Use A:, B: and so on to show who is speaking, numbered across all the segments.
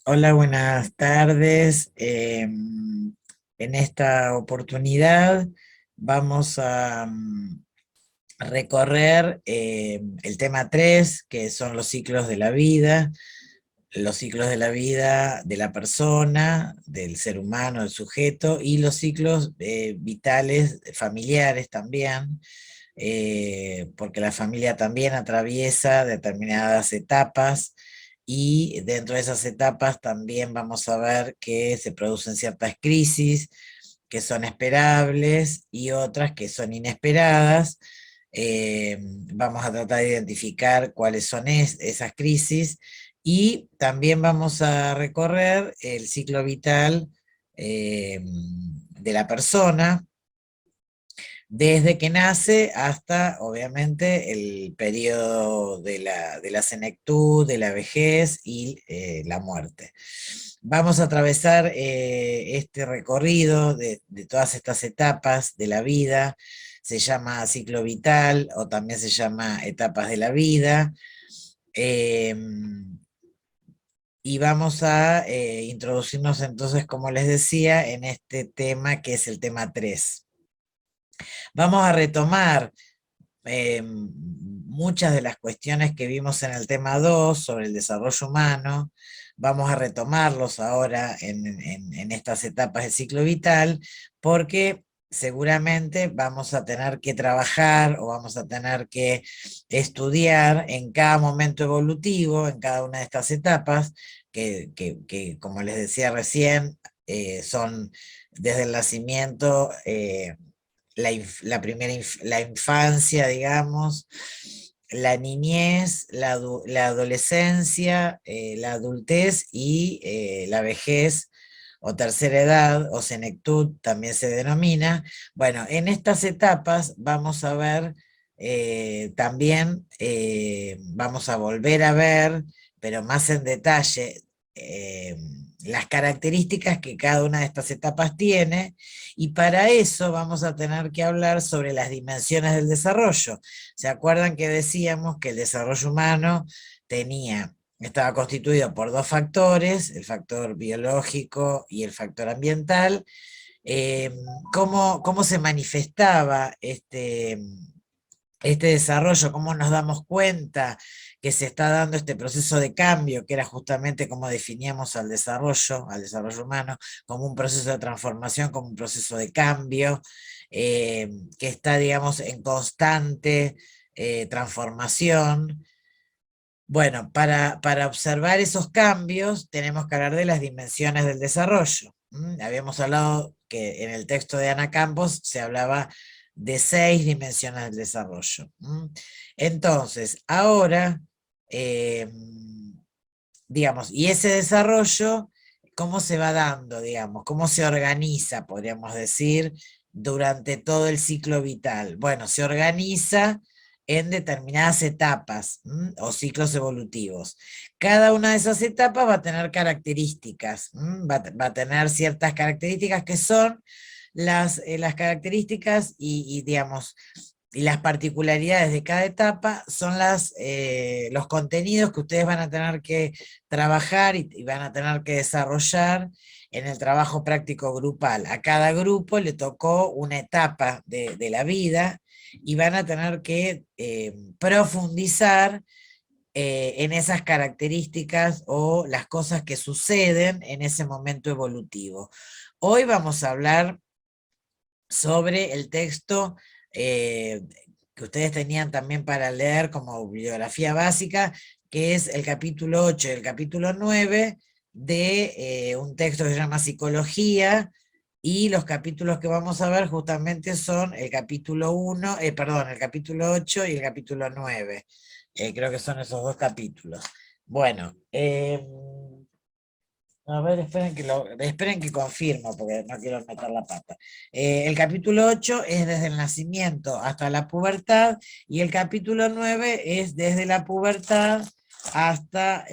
A: Hola, buenas tardes. En esta oportunidad vamos a recorrer el tema 3, que son los ciclos de la vida, los ciclos de la vida de la persona, del ser humano, del sujeto, y los ciclos vitales familiares también, porque la familia también atraviesa determinadas etapas y dentro de esas etapas también vamos a ver que se producen ciertas crisis que son esperables y otras que son inesperadas. Vamos a tratar de identificar cuáles son esas crisis y también vamos a recorrer el ciclo vital de la persona desde que nace hasta, obviamente, el periodo de la senectud, de la vejez y la muerte. Vamos a atravesar este recorrido de todas estas etapas de la vida. Se llama ciclo vital o también se llama etapas de la vida. eh, y vamos a introducirnos entonces, como les decía, en este tema que es el tema 3. Vamos a retomar muchas de las cuestiones que vimos en el tema 2 sobre el desarrollo humano. Vamos a retomarlos ahora en estas etapas del ciclo vital, porque seguramente vamos a tener que trabajar o vamos a tener que estudiar en cada momento evolutivo, en cada una de estas etapas, que como les decía recién, son desde el nacimiento, la infancia, digamos, la niñez, la adolescencia, la adultez y la vejez o tercera edad o senectud también se denomina. Bueno, en estas etapas vamos a ver también, vamos a volver a ver, pero más en detalle, las características que cada una de estas etapas tiene, y para eso vamos a tener que hablar sobre las dimensiones del desarrollo. ¿Se acuerdan que decíamos que el desarrollo humano estaba constituido por dos factores, el factor biológico y el factor ambiental? Eh, ¿cómo se manifestaba este desarrollo? ¿Cómo nos damos cuenta que se está dando este proceso de cambio, que era justamente como definíamos al desarrollo humano, como un proceso de transformación, como un proceso de cambio, que está, digamos, en constante transformación? Bueno, para observar esos cambios tenemos que hablar de las dimensiones del desarrollo. Habíamos hablado que en el texto de Ana Campos se hablaba de 6 dimensiones del desarrollo. Entonces, ahora, eh, digamos, y ese desarrollo, ¿cómo se va dando, digamos? ¿Cómo se organiza, podríamos decir, durante todo el ciclo vital? Bueno, se organiza en determinadas etapas, o ciclos evolutivos. Cada una de esas etapas va a tener características, va a tener ciertas características que son las características digamos, y las particularidades de cada etapa son los contenidos que ustedes van a tener que trabajar y van a tener que desarrollar en el trabajo práctico grupal. A cada grupo le tocó una etapa de la vida y van a tener que profundizar en esas características o las cosas que suceden en ese momento evolutivo. Hoy vamos a hablar sobre el texto eh, que ustedes tenían también para leer como bibliografía básica, que es el capítulo 8 y el capítulo 9 de un texto que se llama Psicología, y los capítulos que vamos a ver justamente son el capítulo 1, perdón, el capítulo 8 y el capítulo 9. Creo que son esos dos capítulos. Bueno, a ver, esperen que confirmo, porque no quiero meter la pata. El capítulo 8 es desde el nacimiento hasta la pubertad, y el capítulo 9 es desde la pubertad hasta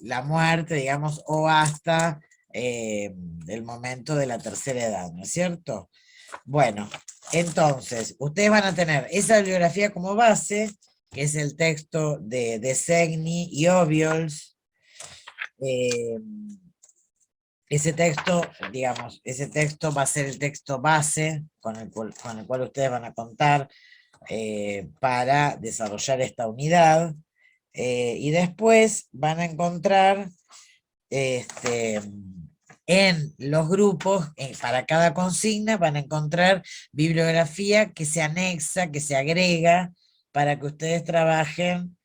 A: la muerte, digamos, o hasta el momento de la tercera edad, ¿no es cierto? Bueno, entonces, ustedes van a tener esa bibliografía como base, que es el texto de Segni y Obiols, Eh, ese texto, digamos, ese texto va a ser el texto base con el cual ustedes van a contar para desarrollar esta unidad. Y después van a encontrar este, en los grupos, para cada consigna, van a encontrar bibliografía que se anexa, que se agrega, para que ustedes trabajen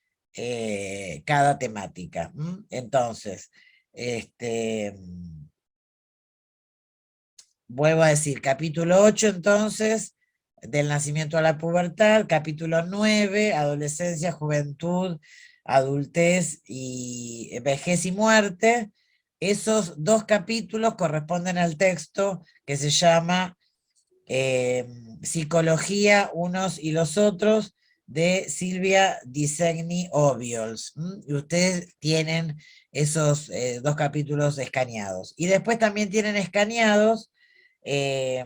A: cada temática. Entonces, este, vuelvo a decir, capítulo 8 entonces, del nacimiento a la pubertad, capítulo 9 adolescencia, juventud, adultez y vejez y muerte. Esos dos capítulos corresponden al texto que se llama Psicología, unos y los otros, de Silvia Disegni Obiols. Y ustedes tienen esos dos capítulos escaneados. Y después también tienen escaneados eh,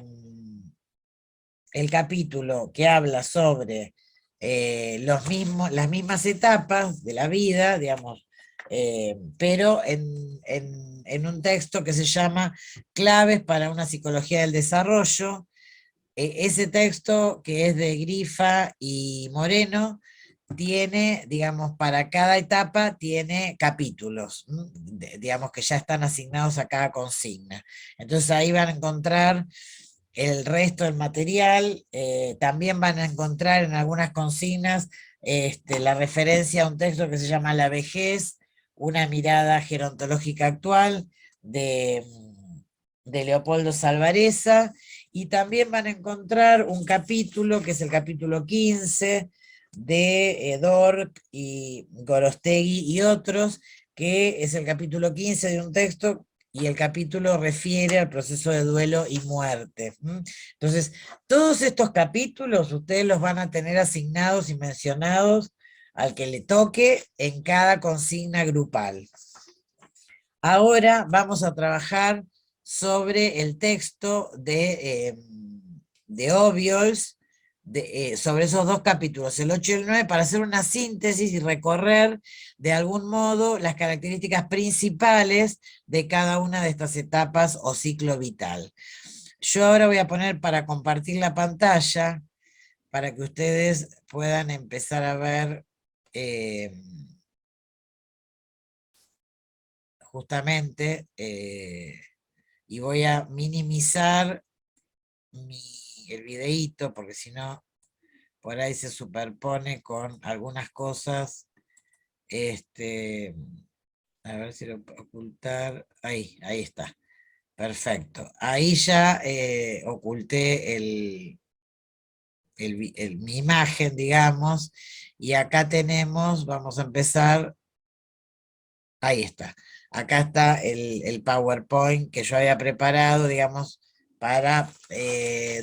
A: el capítulo que habla sobre las mismas etapas de la vida, digamos, pero en un texto que se llama Claves para una psicología del desarrollo. Ese texto, que es de Grifa y Moreno, tiene, digamos, para cada etapa tiene capítulos, digamos, que ya están asignados a cada consigna. Entonces ahí van a encontrar el resto del material. También van a encontrar en algunas consignas la referencia a un texto que se llama La vejez, una mirada gerontológica actual, de Leopoldo Salvareza. Y también van a encontrar un capítulo, que es el capítulo 15, de Dork y Gorostegui y otros, que es el capítulo 15 de un texto, y el capítulo refiere al proceso de duelo y muerte. Entonces, todos estos capítulos ustedes los van a tener asignados y mencionados al que le toque en cada consigna grupal. Ahora vamos a trabajar sobre el texto de Obiols, sobre esos dos capítulos, el 8 y el 9, para hacer una síntesis y recorrer de algún modo las características principales de cada una de estas etapas o ciclo vital. Yo ahora voy a poner para compartir la pantalla para que ustedes puedan empezar a ver justamente, y voy a minimizar el videíto, porque si no, por ahí se superpone con algunas cosas. Este, a ver si lo puedo ocultar. Ahí está. Perfecto. Ahí ya oculté mi imagen, digamos, y acá tenemos, vamos a empezar. Ahí está. Acá está el PowerPoint que yo había preparado, digamos, para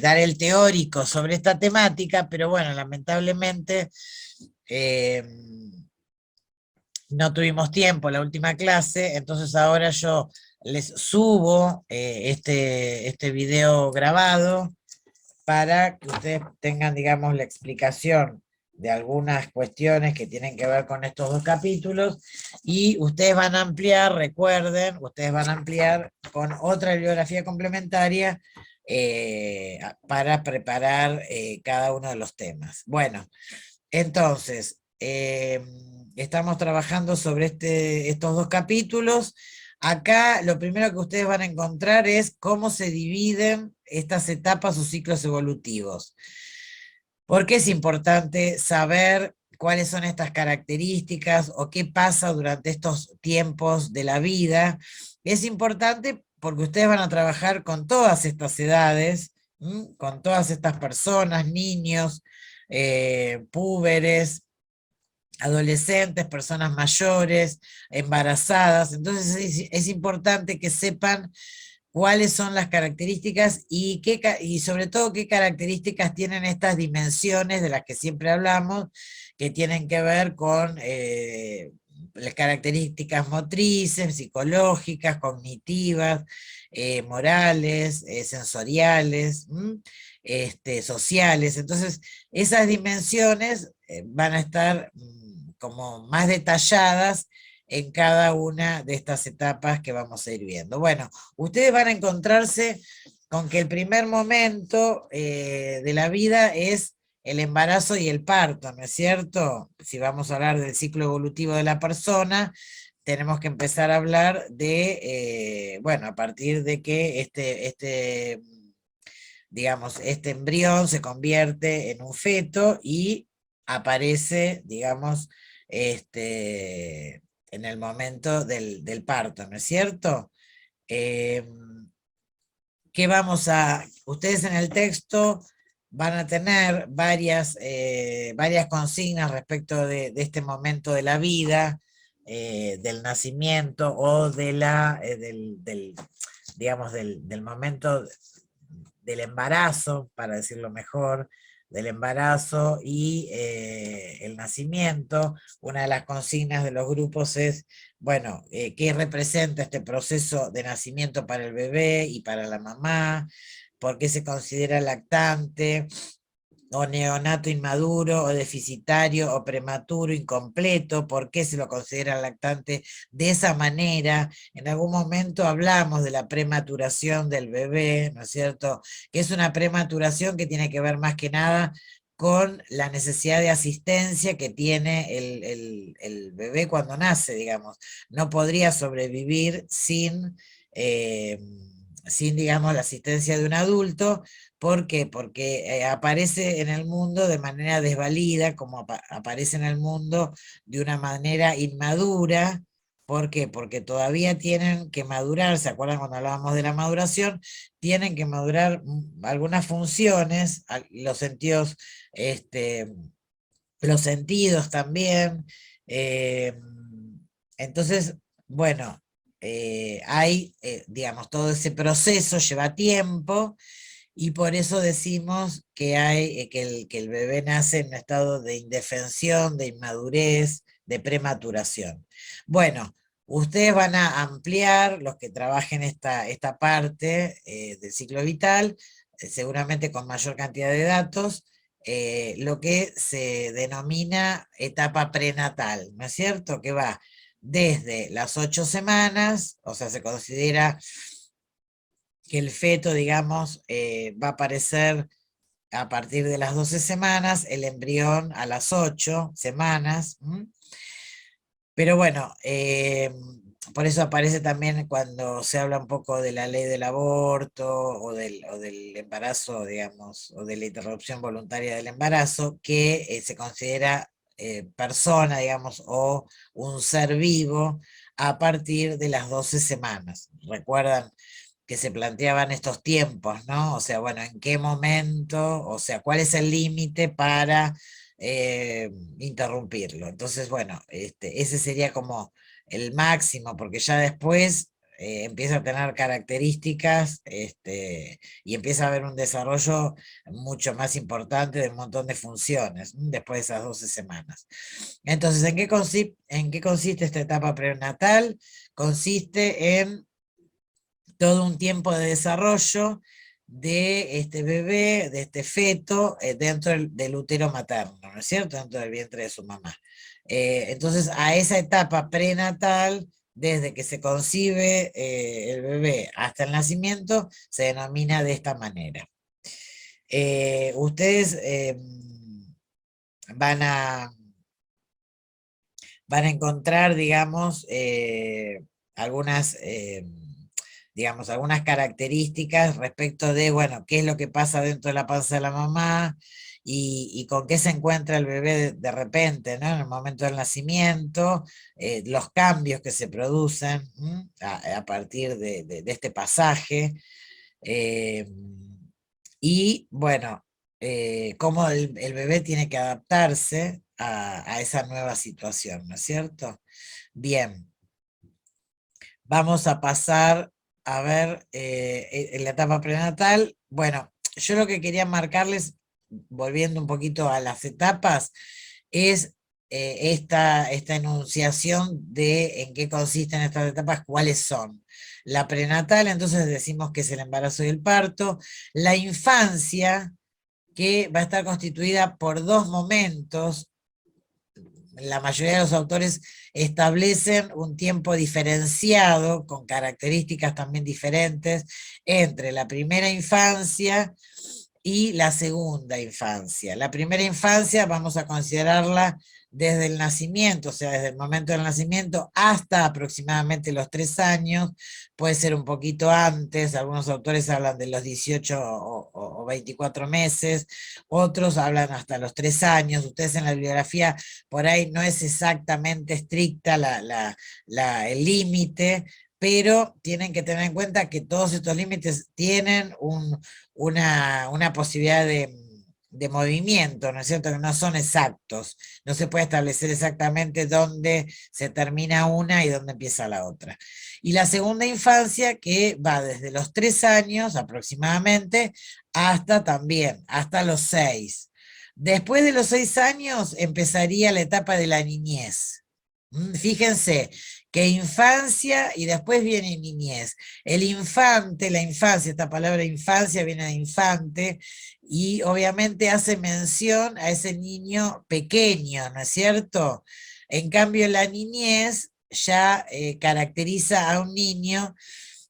A: dar el teórico sobre esta temática, pero bueno, lamentablemente eh, no tuvimos tiempo la última clase, entonces ahora yo les subo este video grabado para que ustedes tengan, digamos, la explicación de algunas cuestiones que tienen que ver con estos dos capítulos, y ustedes van a ampliar, recuerden, ustedes van a ampliar con otra bibliografía complementaria para preparar cada uno de los temas. Bueno, entonces, estamos trabajando sobre estos dos capítulos. Acá lo primero que ustedes van a encontrar es cómo se dividen estas etapas o ciclos evolutivos. ¿Por qué es importante saber cuáles son estas características o qué pasa durante estos tiempos de la vida? Es importante porque ustedes van a trabajar con todas estas edades, con todas estas personas, niños, púberes, adolescentes, personas mayores, embarazadas. Entonces es importante que sepan cuáles son las características y sobre todo qué características tienen estas dimensiones de las que siempre hablamos, que tienen que ver con las características motrices, psicológicas, cognitivas, morales, sensoriales, sociales. Entonces, esas dimensiones van a estar como más detalladas en cada una de estas etapas que vamos a ir viendo. Bueno, ustedes van a encontrarse con que el primer momento de la vida es el embarazo y el parto, ¿no es cierto? Si vamos a hablar del ciclo evolutivo de la persona, tenemos que empezar a hablar de, bueno, a partir de que digamos, este embrión se convierte en un feto y aparece, digamos, en el momento del parto, ¿no es cierto? Eh, ustedes en el texto van a tener varias consignas respecto de este momento de la vida, del nacimiento o digamos, del momento del embarazo, para decirlo mejor, del embarazo y el nacimiento. Una de las consignas de los grupos es, bueno, ¿qué representa este proceso de nacimiento para el bebé y para la mamá? ¿Por qué se considera lactante? O neonato inmaduro, o deficitario, o prematuro, incompleto, ¿por qué se lo considera lactante de esa manera? En algún momento hablamos de la prematuración del bebé, ¿no es cierto? Que es una prematuración que tiene que ver más que nada con la necesidad de asistencia que tiene el bebé cuando nace, digamos. No podría sobrevivir eh, sin, digamos, la asistencia de un adulto. ¿Por qué? Porque aparece en el mundo de manera desvalida, como aparece en el mundo de una manera inmadura. ¿Por qué? Porque todavía tienen que madurar, ¿se acuerdan cuando hablábamos de la maduración? Tienen que madurar algunas funciones, este, los sentidos también. eh, entonces, bueno, digamos, todo ese proceso lleva tiempo y por eso decimos que el bebé nace en un estado de indefensión, de inmadurez, de prematuración. Bueno, ustedes van a ampliar, los que trabajen esta parte del ciclo vital, seguramente con mayor cantidad de datos, lo que se denomina etapa prenatal, ¿no es cierto? Que va desde las 8 semanas, o sea, se considera que el feto, digamos, va a aparecer a partir de las 12 semanas, el embrión a las 8 semanas. Pero bueno, por eso aparece también cuando se habla un poco de la ley del aborto o del embarazo, digamos, o de la interrupción voluntaria del embarazo, que se considera persona, digamos, o un ser vivo a partir de las 12 semanas. ¿Recuerdan que se planteaban estos tiempos, ¿no? O sea, bueno, ¿en qué momento? O sea, ¿cuál es el límite para interrumpirlo? Entonces, bueno, ese sería como el máximo, porque ya después empieza a tener características y empieza a haber un desarrollo mucho más importante de un montón de funciones después de esas 12 semanas. Entonces, ¿en qué consiste esta etapa prenatal? Consiste en todo un tiempo de desarrollo de este bebé, de este feto, dentro del útero materno, ¿no es cierto? Dentro del vientre de su mamá. Entonces, a esa etapa prenatal, desde que se concibe el bebé hasta el nacimiento, se denomina de esta manera. Ustedes van a, van a encontrar, digamos, algunas, digamos, algunas características respecto de, bueno, qué es lo que pasa dentro de la panza de la mamá y con qué se encuentra el bebé de repente, ¿no? En el momento del nacimiento, los cambios que se producen a partir de este pasaje. eh, y bueno, cómo el bebé tiene que adaptarse a esa nueva situación, ¿no es cierto? Bien, vamos a pasar a ver en la etapa prenatal. Bueno, yo lo que quería marcarles, volviendo un poquito a las etapas, es esta enunciación de en qué consisten estas etapas, cuáles son. La prenatal, entonces decimos que es el embarazo y el parto. La infancia, que va a estar constituida por dos momentos la mayoría de los autores establecen un tiempo diferenciado, con características también diferentes, entre la primera infancia y la segunda infancia. La primera infancia vamos a considerarla desde el nacimiento, o sea, desde el momento del nacimiento hasta aproximadamente los 3 años, puede ser un poquito antes, algunos autores hablan de los 18 o 24 meses, otros hablan hasta los 3 años. Ustedes en la bibliografía por ahí no es exactamente estricta el límite, pero tienen que tener en cuenta que todos estos límites tienen una posibilidad de movimiento, ¿no es cierto? Que no son exactos, no se puede establecer exactamente dónde se termina una y dónde empieza la otra. Y la segunda infancia, que va desde los 3 años aproximadamente hasta también, hasta los 6. Después de los 6 años empezaría la etapa de la niñez. Fíjense que infancia y después viene niñez. El infante, la infancia, esta palabra infancia viene de infante y obviamente hace mención a ese niño pequeño, ¿no es cierto? En cambio, la niñez ya caracteriza a un niño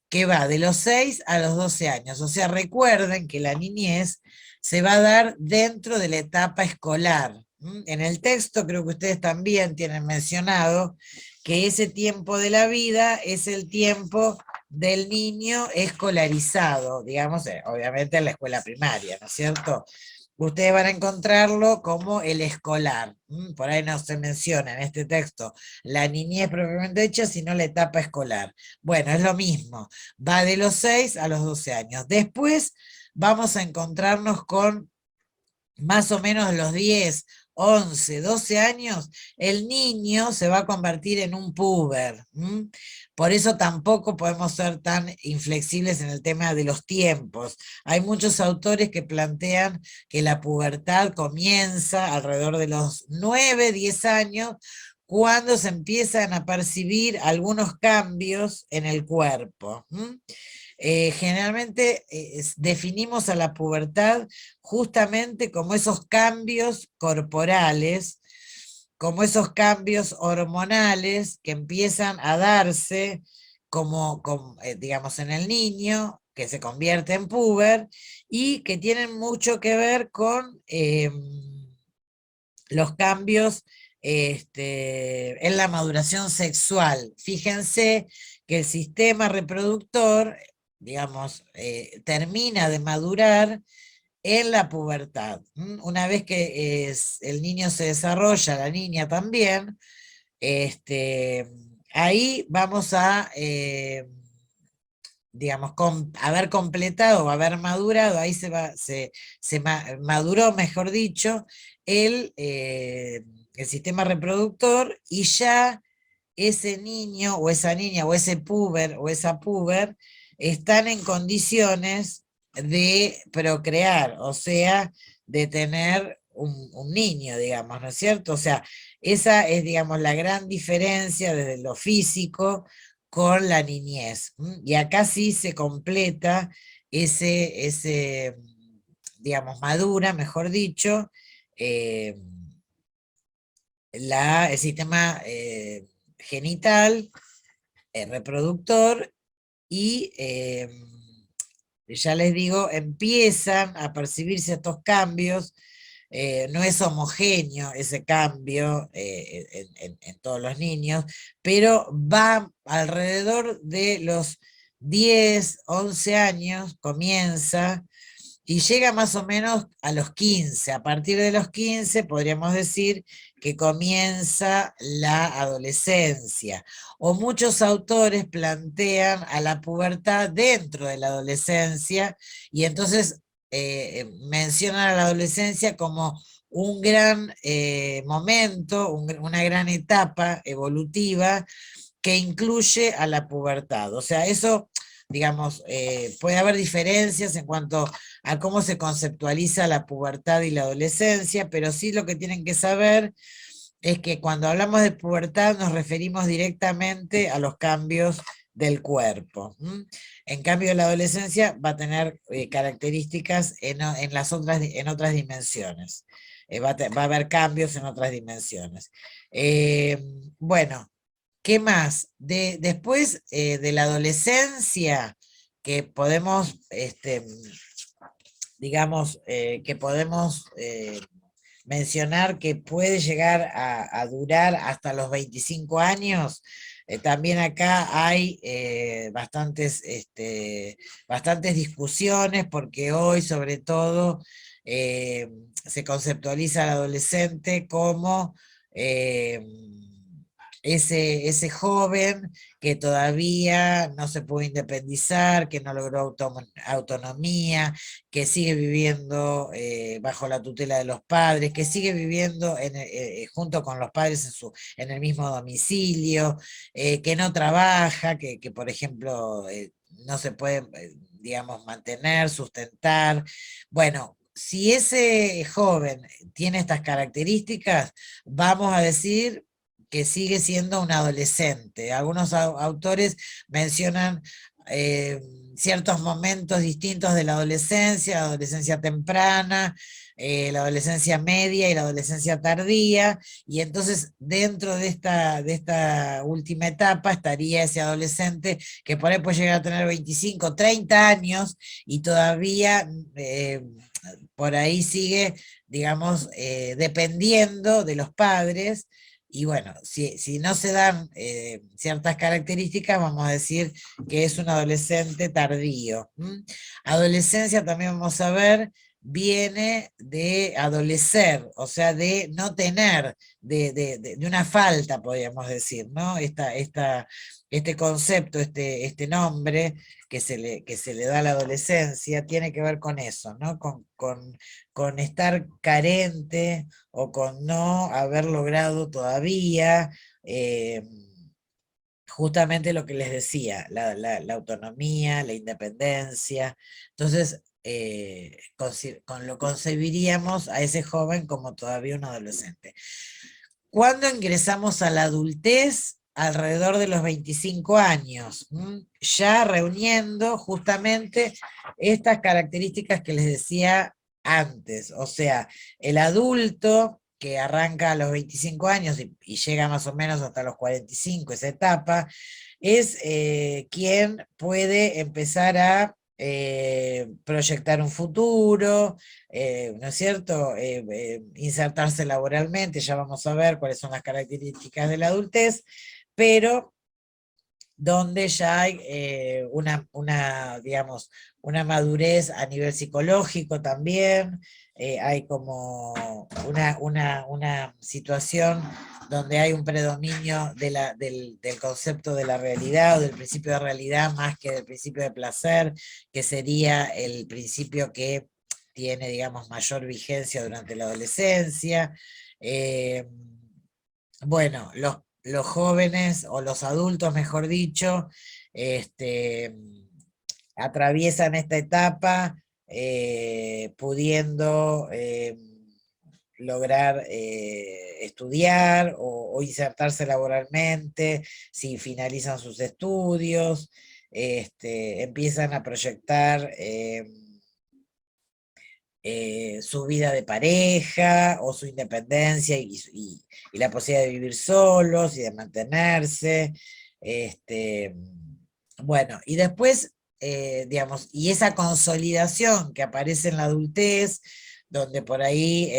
A: que va de los 6 a los 12 años. O sea, recuerden que la niñez se va a dar dentro de la etapa escolar. En el texto creo que ustedes también tienen mencionado que ese tiempo de la vida es el tiempo del niño escolarizado, digamos, obviamente en la escuela primaria, ¿no es cierto? Ustedes van a encontrarlo como el escolar. Por ahí no se menciona en este texto la niñez propiamente dicha, sino la etapa escolar. Bueno, es lo mismo, va de los 6 a los 12 años. Después vamos a encontrarnos con más o menos los 10, 11, 12 años, el niño se va a convertir en un puber. Por eso tampoco podemos ser tan inflexibles en el tema de los tiempos. Hay muchos autores que plantean que la pubertad comienza alrededor de los 9, 10 años, cuando se empiezan a percibir algunos cambios en el cuerpo. Generalmente definimos a la pubertad justamente como esos cambios corporales, como esos cambios hormonales que empiezan a darse digamos, en el niño, que se convierte en puber, y que tienen mucho que ver con los cambios en la maduración sexual. Fíjense que el sistema reproductor, digamos, termina de madurar en la pubertad. Una vez que el niño se desarrolla, la niña también, ahí vamos a, digamos, haber completado o haber madurado, ahí maduró, mejor dicho, el sistema reproductor, y ya ese niño o esa niña o ese puber o esa puber están en condiciones de procrear, o sea, de tener un niño, digamos, ¿no es cierto? O sea, esa es, digamos, la gran diferencia desde lo físico con la niñez. Y acá sí se completa digamos, madura, mejor dicho, eh, el sistema genital, reproductor, y ya les digo, empiezan a percibirse estos cambios. No es homogéneo ese cambio en todos los niños, pero va alrededor de los 10, 11 años, comienza, y llega más o menos a los 15. A partir de los 15 podríamos decir que comienza la adolescencia. O muchos autores plantean a la pubertad dentro de la adolescencia, y entonces mencionan a la adolescencia como un gran momento, una gran etapa evolutiva que incluye a la pubertad. O sea, eso, digamos, puede haber diferencias en cuanto a cómo se conceptualiza la pubertad y la adolescencia, pero sí lo que tienen que saber es que cuando hablamos de pubertad nos referimos directamente a los cambios del cuerpo. En cambio, la adolescencia va a tener características en otras dimensiones. va a haber cambios en otras dimensiones. Eh, bueno, ¿qué más? Después de la adolescencia, que podemos, digamos, que podemos mencionar que puede llegar a durar hasta los 25 años. También acá hay bastantes discusiones porque hoy sobre todo se conceptualiza al adolescente como eh, ese joven que todavía no se pudo independizar, que no logró autonomía, que sigue viviendo bajo la tutela de los padres, que sigue viviendo junto con los padres en el mismo domicilio, que no trabaja, que por ejemplo no se puede, digamos, mantener, sustentar. Bueno, si ese joven tiene estas características, vamos a decir que sigue siendo un adolescente. Algunos autores mencionan eh, ciertos momentos distintos de la adolescencia temprana, la adolescencia media y la adolescencia tardía, y entonces dentro de esta última etapa estaría ese adolescente que por ahí puede llegar a tener 25, 30 años y todavía por ahí sigue, digamos, dependiendo de los padres. Y bueno, si no se dan ciertas características, vamos a decir que es un adolescente tardío. Adolescencia también vamos a ver, viene de adolecer, o sea, de no tener, de una falta, podríamos decir, ¿no? Este concepto, este nombre que se le da a la adolescencia, tiene que ver con eso, ¿no? Con estar carente o con no haber logrado todavía. Justamente lo que les decía, la autonomía, la independencia. Entonces, lo concebiríamos a ese joven como todavía un adolescente. Cuando ingresamos a la adultez, alrededor de los 25 años, ya reuniendo justamente estas características que les decía antes, o sea, el adulto que arranca a los 25 años y llega más o menos hasta los 45, esa etapa, es quien puede empezar a proyectar un futuro, ¿no es cierto? Insertarse laboralmente, ya vamos a ver cuáles son las características de la adultez, pero donde ya hay digamos, una madurez a nivel psicológico también, hay como una situación donde hay un predominio del concepto de la realidad o del principio de realidad más que del principio de placer, que sería el principio que tiene, digamos, mayor vigencia durante la adolescencia. Eh, bueno, los jóvenes o los adultos, mejor dicho, este, atraviesan esta etapa pudiendo lograr estudiar o insertarse laboralmente, si finalizan sus estudios, empiezan a proyectar su vida de pareja o su independencia y la posibilidad de vivir solos y de mantenerse. Este, bueno, y después, digamos, y esa consolidación que aparece en la adultez, donde por ahí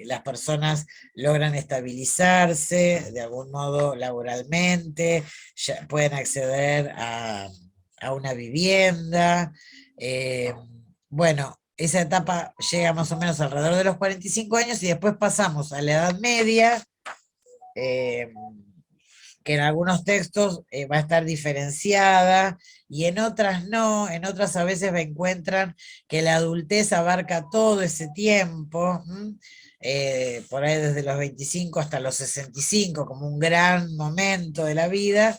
A: las personas logran estabilizarse de algún modo laboralmente, ya pueden acceder a una vivienda. Bueno, esa etapa llega más o menos alrededor de los 45 años y después pasamos a la Edad Media, eh, que en algunos textos va a estar diferenciada y en otras no, en otras a veces encuentran que la adultez abarca todo ese tiempo, por ahí desde los 25 hasta los 65, como un gran momento de la vida,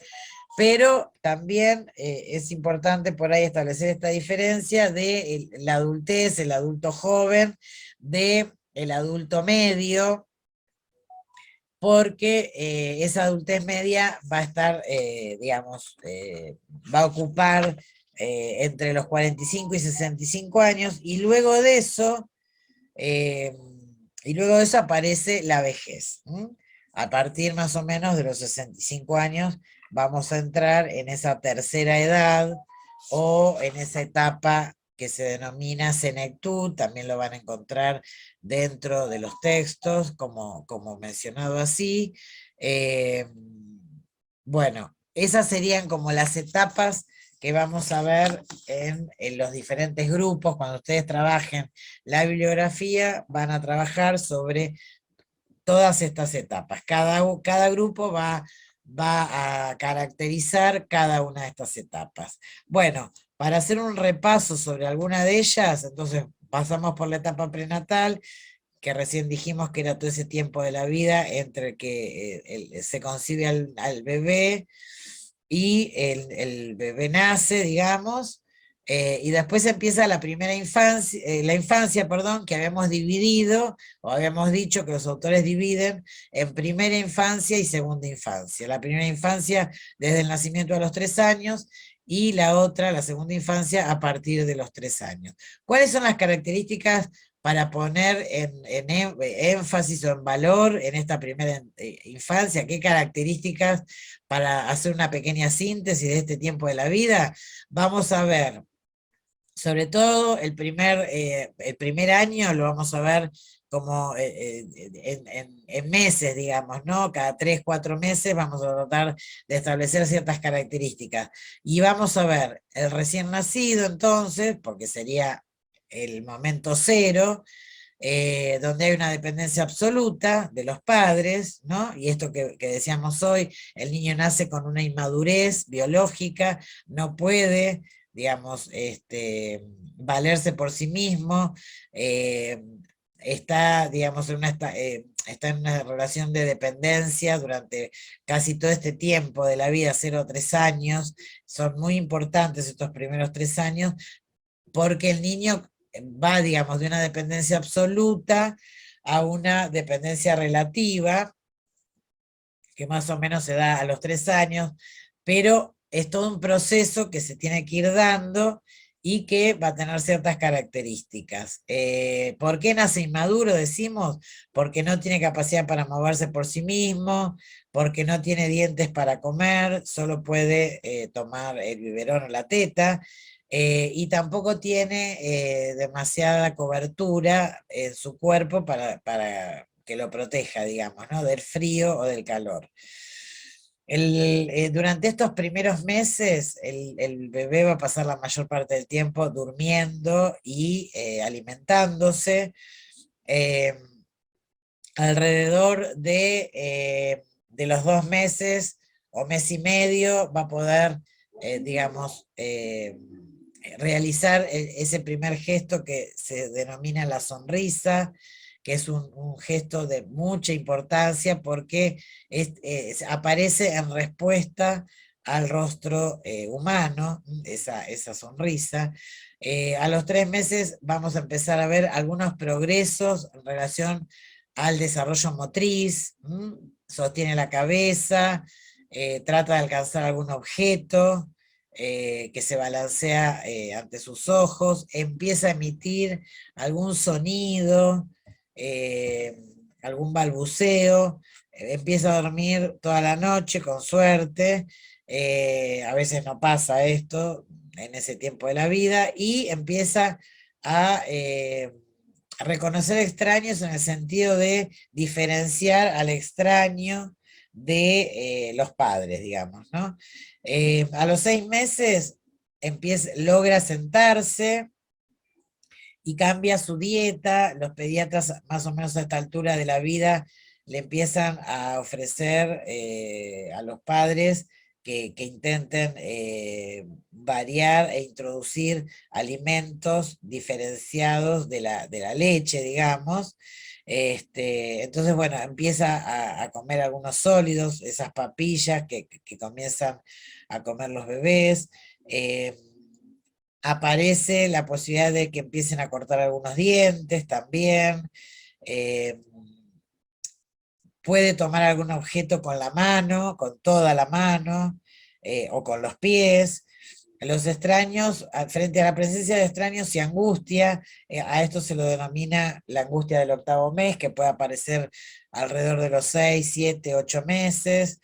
A: pero también es importante por ahí establecer esta diferencia de la adultez, el adulto joven, de el adulto medio, porque esa adultez media va a estar, digamos, va a ocupar entre los 45 y 65 años, y luego de eso, Y luego de eso aparece la vejez. A partir más o menos de los 65 años vamos a entrar en esa tercera edad o en esa etapa que se denomina senectud, también lo van a encontrar dentro de los textos, como mencionado así. Eh, bueno, esas serían como las etapas que vamos a ver en los diferentes grupos. Cuando ustedes trabajen la bibliografía, van a trabajar sobre todas estas etapas. Cada grupo va a caracterizar cada una de estas etapas. Bueno, para hacer un repaso sobre alguna de ellas, entonces pasamos por la etapa prenatal, que recién dijimos que era todo ese tiempo de la vida entre que se concibe al bebé y el bebé nace, digamos, y después empieza la primera infancia, la infancia, perdón, que habíamos dividido, o habíamos dicho que los autores dividen en primera infancia y segunda infancia. La primera infancia desde el nacimiento a los 3 años, y la otra, la segunda infancia, a partir de los 3 años. ¿Cuáles son las características para poner en énfasis o en valor en esta primera infancia? ¿Qué características, para hacer una pequeña síntesis de este tiempo de la vida? Vamos a ver, sobre todo el primer año lo vamos a ver como en meses, digamos, ¿no? Cada 3, 4 meses vamos a tratar de establecer ciertas características. Y vamos a ver el recién nacido entonces, porque sería el momento cero, donde hay una dependencia absoluta de los padres, ¿no? Y esto que decíamos hoy, el niño nace con una inmadurez biológica, no puede, digamos, valerse por sí mismo, eh, está, digamos, está en una relación de dependencia durante casi todo este tiempo de la vida, 0 a 3 años. Son muy importantes estos primeros 3 años, porque el niño va, digamos, de una dependencia absoluta a una dependencia relativa, que más o menos se da a los 3 años, pero es todo un proceso que se tiene que ir dando y que va a tener ciertas características. ¿Por qué nace inmaduro? Decimos, porque no tiene capacidad para moverse por sí mismo, porque no tiene dientes para comer, solo puede tomar el biberón o la teta, y tampoco tiene demasiada cobertura en su cuerpo para que lo proteja, digamos, ¿no? Del frío o del calor. Durante estos primeros meses, el bebé va a pasar la mayor parte del tiempo durmiendo y alimentándose. eh, Alrededor de los 2 meses o mes y medio va a poder, digamos, realizar ese primer gesto que se denomina la sonrisa, que es un gesto de mucha importancia porque aparece en respuesta al rostro humano, esa sonrisa. A los 3 meses vamos a empezar a ver algunos progresos en relación al desarrollo motriz, sostiene la cabeza, trata de alcanzar algún objeto que se balancea ante sus ojos, empieza a emitir algún sonido, eh, algún balbuceo, empieza a dormir toda la noche con suerte. A veces no pasa esto en ese tiempo de la vida, y empieza a reconocer extraños en el sentido de diferenciar al extraño de los padres, digamos, ¿no? A los 6 meses logra sentarse y cambia su dieta. Los pediatras, más o menos a esta altura de la vida, le empiezan a ofrecer a los padres que intenten variar e introducir alimentos diferenciados de la leche, digamos. Entonces, bueno, empieza a comer algunos sólidos, esas papillas que comienzan a comer los bebés. Aparece la posibilidad de que empiecen a cortar algunos dientes también. eh, Puede tomar algún objeto con la mano, con toda la mano, o con los pies. Los extraños, frente a la presencia de extraños y angustia, a esto se lo denomina la angustia del octavo mes, que puede aparecer alrededor de los 6, 7, 8 meses.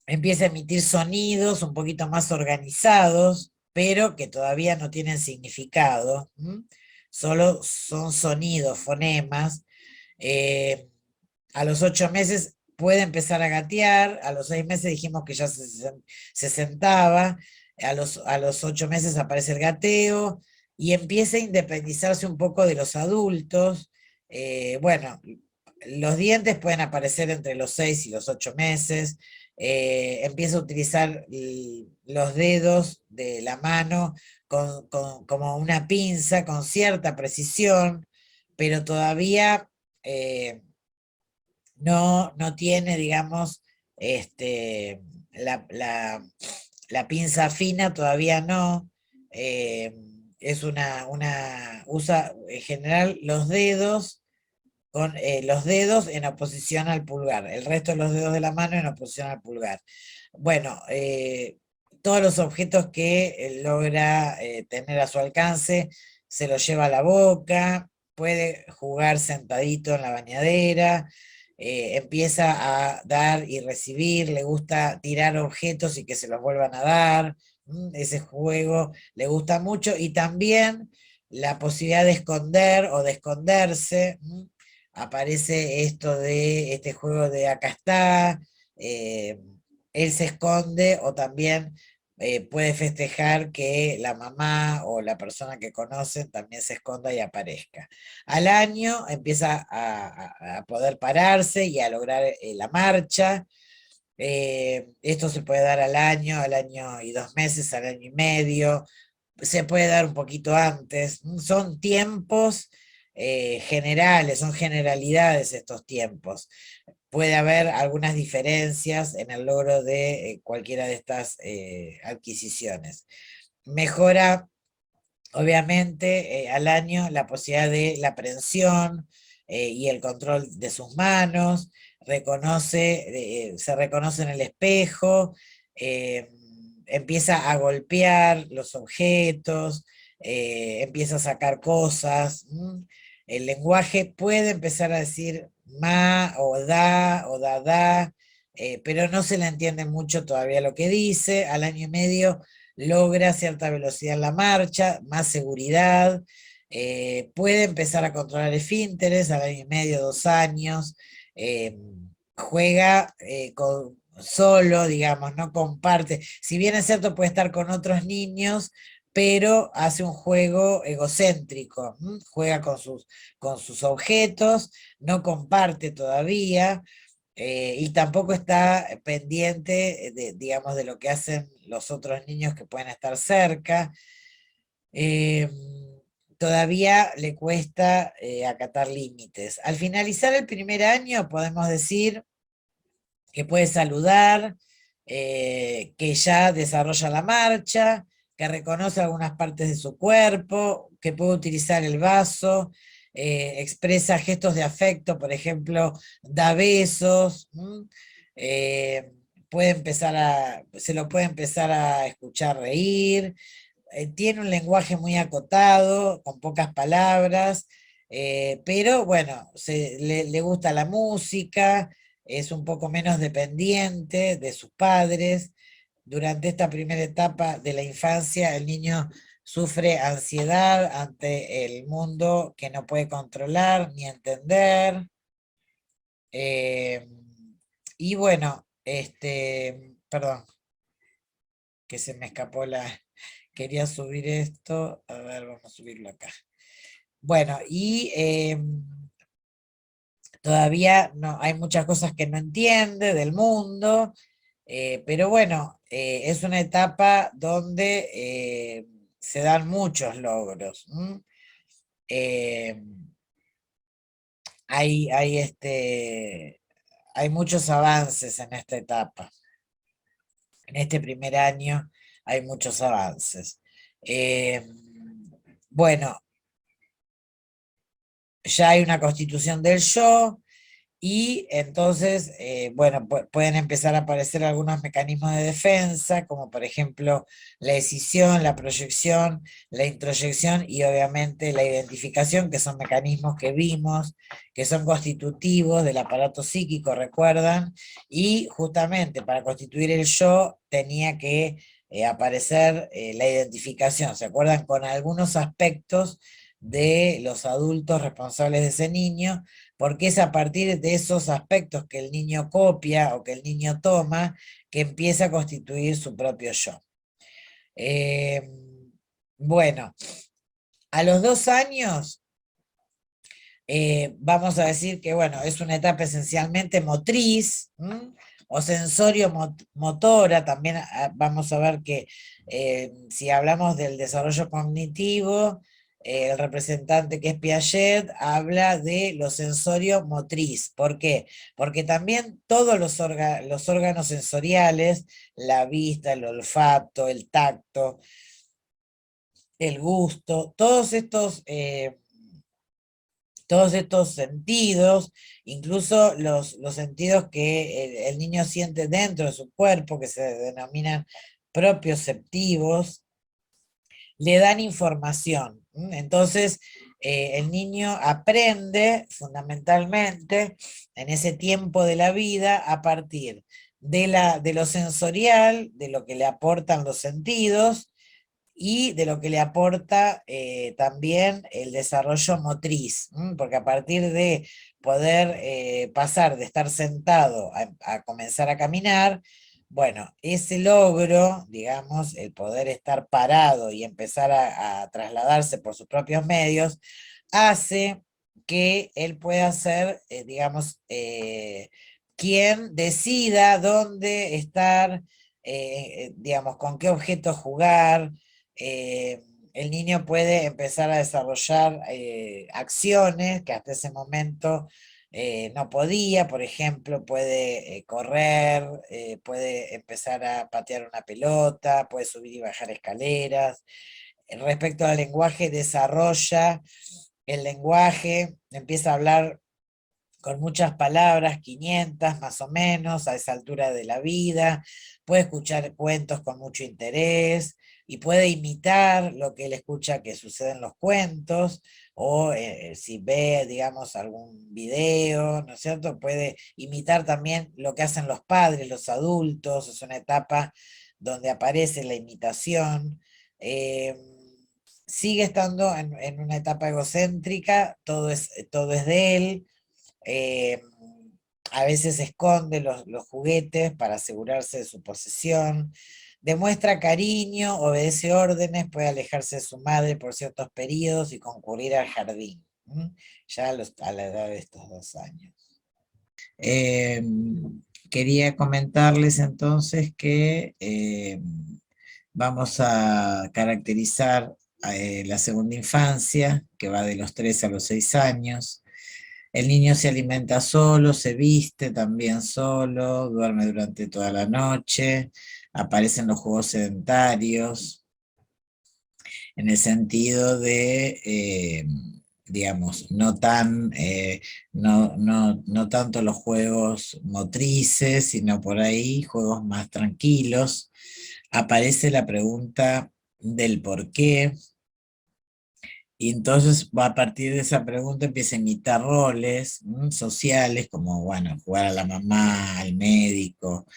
A: Empieza a emitir sonidos un poquito más organizados, pero que todavía no tienen significado. Solo son sonidos, fonemas. Eh, a los 8 meses puede empezar a gatear, a los 6 meses dijimos que ya se sentaba, a los 8 meses aparece el gateo y empieza a independizarse un poco de los adultos. Bueno, los dientes pueden aparecer entre los 6 y los 8 meses. Empieza a utilizar los dedos de la mano como una pinza con cierta precisión, pero todavía no tiene, digamos, la pinza fina todavía no. eh, es usa en general los dedos en oposición al pulgar, el resto de los dedos de la mano en oposición al pulgar. Bueno, todos los objetos que logra tener a su alcance se los lleva a la boca, puede jugar sentadito en la bañadera, empieza a dar y recibir, le gusta tirar objetos y que se los vuelvan a dar. Ese juego le gusta mucho y también la posibilidad de esconder o de esconderse. Aparece esto de este juego de acá está, eh, él se esconde o también puede festejar que la mamá o la persona que conocen también se esconda y aparezca. Al año empieza a poder pararse y a lograr la marcha. Esto se puede dar al año y 2 meses, al año y medio, se puede dar un poquito antes. Son tiempos generales, son generalidades estos tiempos. Puede haber algunas diferencias en el logro de cualquiera de estas adquisiciones. Mejora, obviamente, al año la posibilidad de la aprehensión y el control de sus manos, se reconoce en el espejo, eh, empieza a golpear los objetos, empieza a sacar cosas. El lenguaje puede empezar a decir ma o da, pero no se le entiende mucho todavía lo que dice. Al año y medio logra cierta velocidad en la marcha, más seguridad, puede empezar a controlar esfínteres al año y medio, 2 años, eh, juega solo, digamos, no comparte. Si bien es cierto, puede estar con otros niños, pero hace un juego egocéntrico, juega con sus objetos, no comparte todavía, y tampoco está pendiente digamos, de lo que hacen los otros niños que pueden estar cerca. Eh, Todavía le cuesta acatar límites. Al finalizar el primer año podemos decir que puede saludar, que ya desarrolla la marcha, que reconoce algunas partes de su cuerpo, que puede utilizar el vaso, expresa gestos de afecto, por ejemplo, da besos. Eh, se lo puede empezar a escuchar reír, tiene un lenguaje muy acotado, con pocas palabras, pero bueno, le gusta la música, es un poco menos dependiente de sus padres. Durante esta primera etapa de la infancia, el niño sufre ansiedad ante el mundo que no puede controlar ni entender. eh, y bueno, perdón, que se me escapó quería subir esto, a ver, vamos a subirlo acá. Bueno, y todavía no, hay muchas cosas que no entiende del mundo, pero bueno, es una etapa donde se dan muchos logros. Eh, hay muchos avances en esta etapa. En este primer año hay muchos avances. Eh, bueno, ya hay una constitución del yo, Y entonces, bueno, pueden empezar a aparecer algunos mecanismos de defensa, como por ejemplo la escisión, la proyección, la introyección y obviamente la identificación, que son mecanismos que vimos, que son constitutivos del aparato psíquico, recuerdan, y justamente para constituir el yo tenía que aparecer la identificación, ¿se acuerdan? Con algunos aspectos de los adultos responsables de ese niño, porque es a partir de esos aspectos que el niño copia o que el niño toma que empieza a constituir su propio yo. Eh, bueno, a los 2 años vamos a decir que, bueno, es una etapa esencialmente motriz, ¿m? O sensorio-motora, también vamos a ver que si hablamos del desarrollo cognitivo, el representante que es Piaget habla de lo sensorio-motriz. ¿Por qué? Porque también todos los órganos sensoriales, la vista, el olfato, el tacto, el gusto, todos estos sentidos, incluso los sentidos que el niño siente dentro de su cuerpo, que se denominan propioceptivos, le dan información. Entonces, el niño aprende fundamentalmente en ese tiempo de la vida a partir de lo sensorial, de lo que le aportan los sentidos, y de lo que le aporta también el desarrollo motriz, porque a partir de poder pasar de estar sentado a comenzar a caminar, bueno, ese logro, digamos, el poder estar parado y empezar a trasladarse por sus propios medios, hace que él pueda ser, digamos, quien decida dónde estar, digamos, con qué objeto jugar. eh, el niño puede empezar a desarrollar acciones que hasta ese momento no podía. Por ejemplo, puede correr, puede empezar a patear una pelota, puede subir y bajar escaleras. Respecto al lenguaje, desarrolla el lenguaje, empieza a hablar con muchas palabras, 500 más o menos, a esa altura de la vida, puede escuchar cuentos con mucho interés y puede imitar lo que él escucha que sucede en los cuentos, o si ve, digamos, algún video, ¿no es cierto? Puede imitar también lo que hacen los padres, los adultos, es una etapa donde aparece la imitación. eh, Sigue estando en una etapa egocéntrica, todo es de él. eh, a veces esconde los juguetes para asegurarse de su posesión, demuestra cariño, obedece órdenes, puede alejarse de su madre por ciertos periodos y concurrir al jardín, ya a la edad de estos 2 años. Eh, Quería comentarles entonces que vamos a caracterizar la segunda infancia, que va de los 3 a los 6 años. El niño se alimenta solo, se viste también solo, duerme durante toda la noche, aparecen los juegos sedentarios, en el sentido de, digamos, no tanto los juegos motrices, sino por ahí juegos más tranquilos. Aparece la pregunta del por qué, y entonces va a partir de esa pregunta empieza a imitar roles sociales, como, bueno, jugar a la mamá, al médico,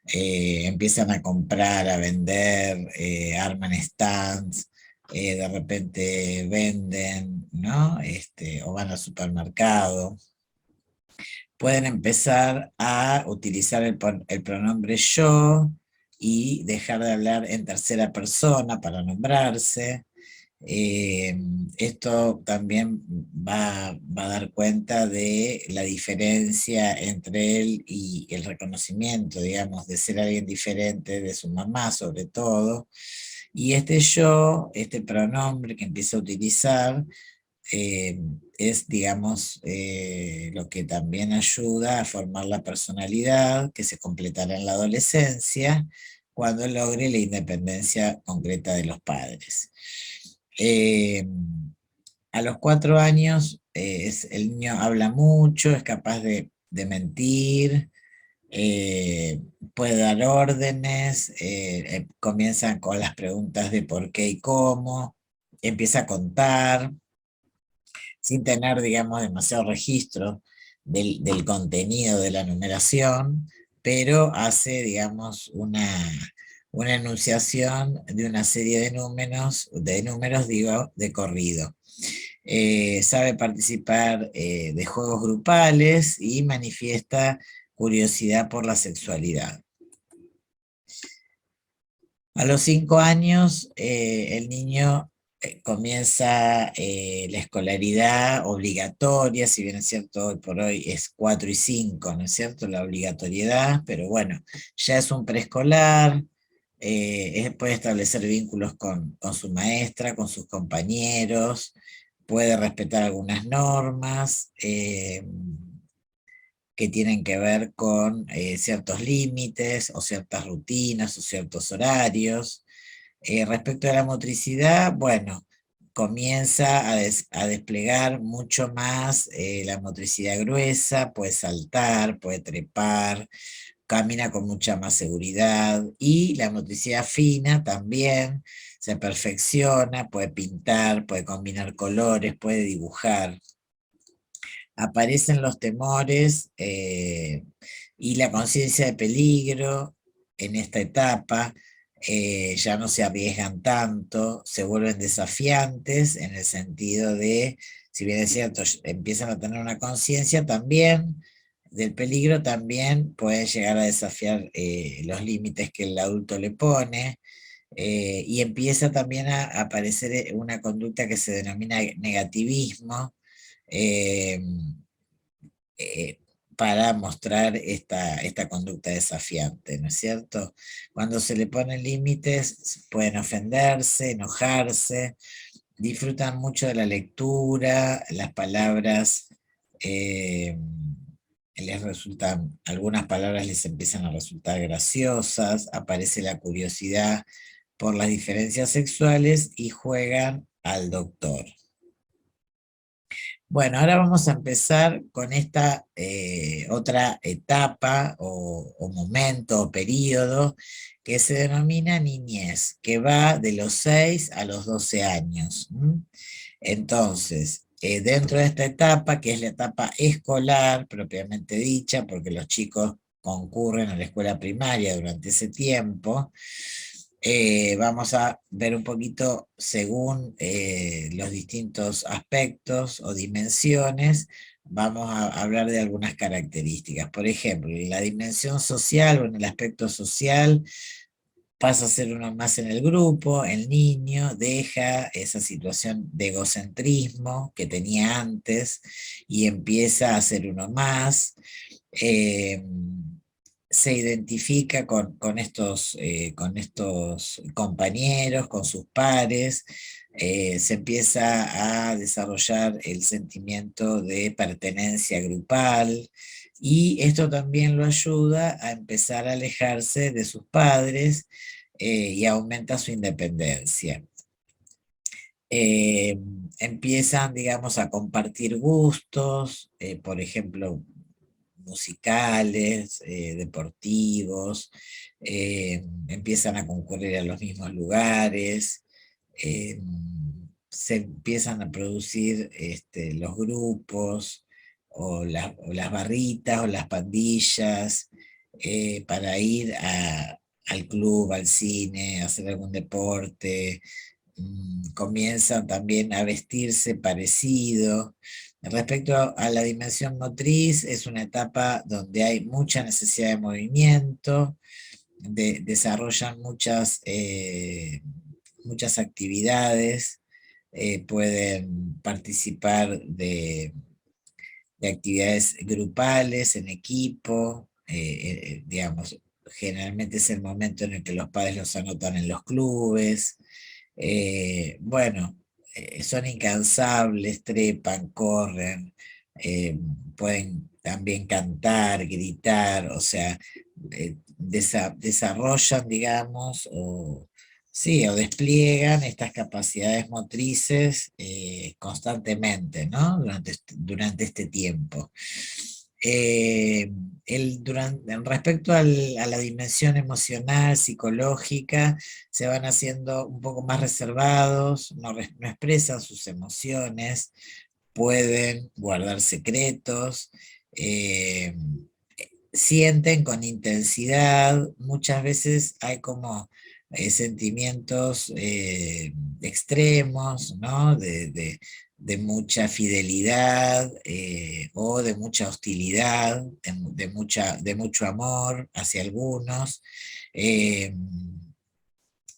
A: empiezan a comprar, a vender, arman stands, de repente venden, ¿no? O van al supermercado. Pueden empezar a utilizar el pronombre yo y dejar de hablar en tercera persona para nombrarse. eh, Esto también va a dar cuenta de la diferencia entre él y el reconocimiento, digamos, de ser alguien diferente de su mamá sobre todo. Y este yo, este pronombre que empieza a utilizar, eh, es, digamos, lo que también ayuda a formar la personalidad que se completará en la adolescencia cuando logre la independencia concreta de los padres. Eh, a los 4 años el niño habla mucho, es capaz de mentir, puede dar órdenes, comienzan con las preguntas de por qué y cómo, empieza a contar, sin tener, digamos, demasiado registro del contenido de la numeración, pero hace, digamos, una enunciación de una serie de números, digo, de corrido. Sabe participar de juegos grupales y manifiesta curiosidad por la sexualidad. A los 5 años, el niño comienza la escolaridad obligatoria, si bien es cierto, hoy por hoy es 4 y 5, ¿no es cierto? La obligatoriedad, pero bueno, ya es un preescolar, puede establecer vínculos con su maestra, con sus compañeros, puede respetar algunas normas que tienen que ver con ciertos límites o ciertas rutinas o ciertos horarios. Respecto a la motricidad, bueno, comienza a desplegar mucho más la motricidad gruesa, puede saltar, puede trepar, camina con mucha más seguridad y la motricidad fina también se perfecciona, puede pintar, puede combinar colores, puede dibujar. Aparecen los temores y la conciencia de peligro en esta etapa. Ya no se arriesgan tanto, se vuelven desafiantes en el sentido de, si bien es cierto, empiezan a tener una conciencia también del peligro, también pueden llegar a desafiar los límites que el adulto le pone. Y empieza también a aparecer una conducta que se denomina negativismo, eh, eh, para mostrar esta conducta desafiante, ¿no es cierto? Cuando se le ponen límites, pueden ofenderse, enojarse, disfrutan mucho de la lectura, las palabras eh, les resultan, algunas palabras les empiezan a resultar graciosas, aparece la curiosidad por las diferencias sexuales y juegan al doctor. Bueno, ahora vamos a empezar con esta otra etapa o momento o periodo que se denomina niñez, que va de los 6 a los 12 años. Entonces, dentro de esta etapa, que es la etapa escolar propiamente dicha, porque los chicos concurren a la escuela primaria durante ese tiempo, vamos a ver un poquito según los distintos aspectos o dimensiones, vamos a hablar de algunas características. Por ejemplo, en la dimensión social o en el aspecto social, pasa a ser uno más en el grupo, el niño deja esa situación de egocentrismo que tenía antes y empieza a ser uno más. eh, Se identifica con estos compañeros, con sus pares, se empieza a desarrollar el sentimiento de pertenencia grupal y esto también lo ayuda a empezar a alejarse de sus padres y aumenta su independencia. Eh, Empiezan, digamos, a compartir gustos, por ejemplo, musicales, deportivos, empiezan a concurrir a los mismos lugares, eh, se empiezan a producir los grupos o las barritas o las pandillas para ir al club, al cine, a hacer algún deporte. Comienzan también a vestirse parecido. Respecto a la dimensión motriz, es una etapa donde hay mucha necesidad de movimiento, desarrollan muchas actividades, pueden participar de actividades grupales, en equipo, digamos, generalmente es el momento en el que los padres los anotan en los clubes. Bueno, son incansables, trepan, corren, eh, pueden también cantar, gritar, o sea, desarrollan, digamos, sí, o despliegan estas capacidades motrices constantemente, ¿no? Durante este tiempo. Eh, respecto a la dimensión emocional, psicológica, se van haciendo un poco más reservados, no expresan sus emociones, pueden guardar secretos, eh, sienten con intensidad, muchas veces hay como sentimientos extremos, ¿no? De mucha fidelidad o de mucha hostilidad, de mucho amor hacia algunos. Eh,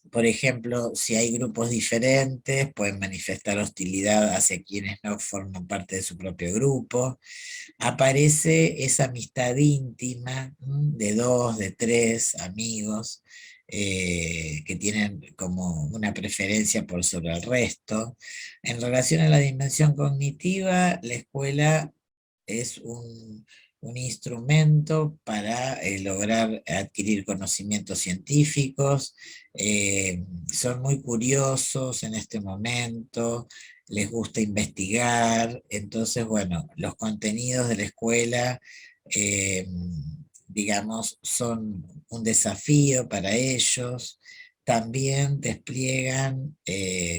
A: por ejemplo, si hay grupos diferentes, pueden manifestar hostilidad hacia quienes no forman parte de su propio grupo. Aparece esa amistad íntima, de dos, de tres amigos, que tienen como una preferencia por sobre el resto. En relación a la dimensión cognitiva, la escuela es un instrumento para lograr adquirir conocimientos científicos. Son muy curiosos en este momento, les gusta investigar. Entonces, bueno, los contenidos de la escuela, eh, digamos, son un desafío para ellos. También despliegan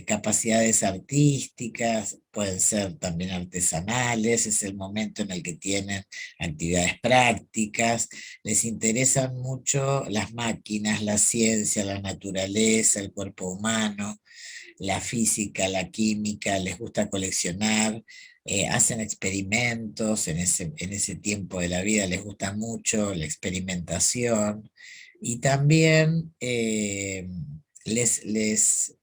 A: capacidades artísticas, pueden ser también artesanales, es el momento en el que tienen actividades prácticas, les interesan mucho las máquinas, la ciencia, la naturaleza, el cuerpo humano, la física, la química, les gusta coleccionar, hacen experimentos en ese tiempo de la vida, les gusta mucho la experimentación y también les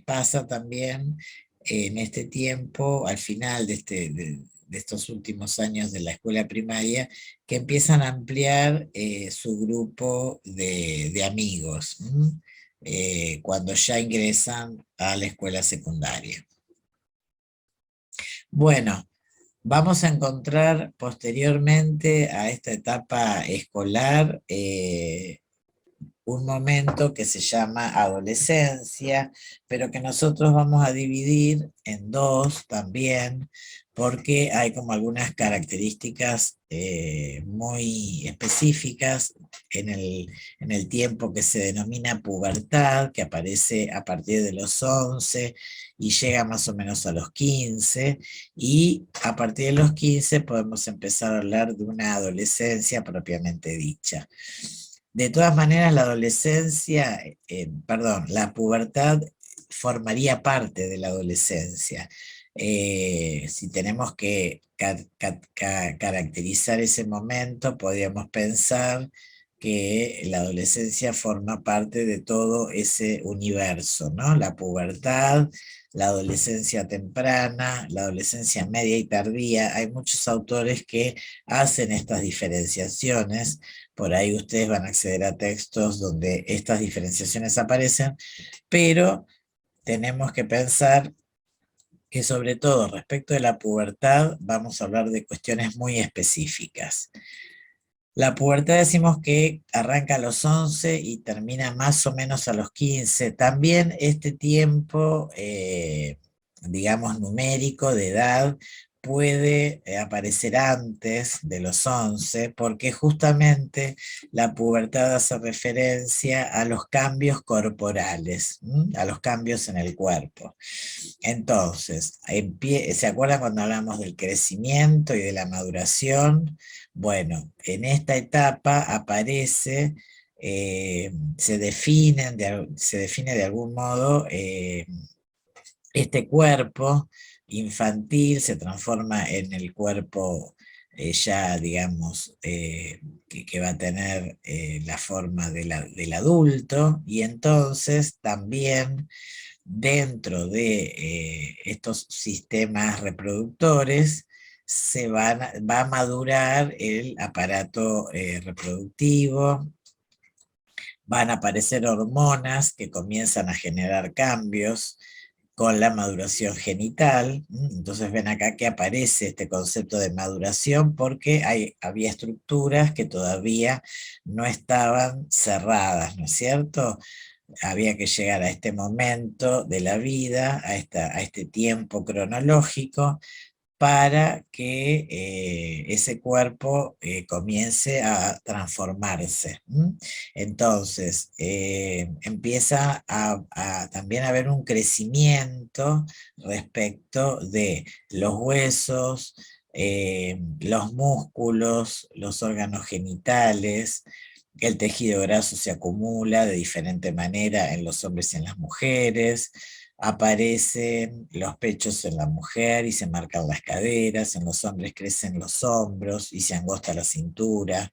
A: pasa también en este tiempo, al final de estos últimos años de la escuela primaria, que empiezan a ampliar su grupo de amigos. Cuando ya ingresan a la escuela secundaria. Bueno, vamos a encontrar posteriormente a esta etapa escolar un momento que se llama adolescencia, pero que nosotros vamos a dividir en dos también, porque hay como algunas características muy específicas en el tiempo que se denomina pubertad, que aparece a partir de los 11 y llega más o menos a los 15, y a partir de los 15 podemos empezar a hablar de una adolescencia propiamente dicha. De todas maneras, la adolescencia, perdón, la pubertad formaría parte de la adolescencia. Si tenemos que caracterizar ese momento, podríamos pensar que la adolescencia forma parte de todo ese universo, ¿no? La pubertad, la adolescencia temprana, la adolescencia media y tardía. Hay muchos autores que hacen estas diferenciaciones. Por ahí ustedes van a acceder a textos donde estas diferenciaciones aparecen, pero tenemos que pensar que sobre todo respecto de la pubertad vamos a hablar de cuestiones muy específicas. La pubertad decimos que arranca a los 11 y termina más o menos a los 15. También este tiempo, digamos, numérico de edad puede aparecer antes de los 11 porque justamente la pubertad hace referencia a los cambios corporales, a los cambios en el cuerpo. Entonces, ¿se acuerdan cuando hablamos del crecimiento y de la maduración? Bueno, en esta etapa aparece, se define de algún modo este cuerpo infantil, se transforma en el cuerpo ya, digamos, que va a tener la forma del adulto, y entonces también dentro de estos sistemas reproductores va a madurar el aparato reproductivo, van a aparecer hormonas que comienzan a generar cambios con la maduración genital. Entonces ven acá que aparece este concepto de maduración porque había estructuras que todavía no estaban cerradas, ¿no es cierto? Había que llegar a este momento de la vida, a este tiempo cronológico, para que ese cuerpo comience a transformarse. Entonces, empieza también a haber un crecimiento respecto de los huesos, los músculos, los órganos genitales. El tejido graso se acumula de diferente manera en los hombres y en las mujeres. Aparecen los pechos en la mujer y se marcan las caderas, en los hombres crecen los hombros y se angosta la cintura.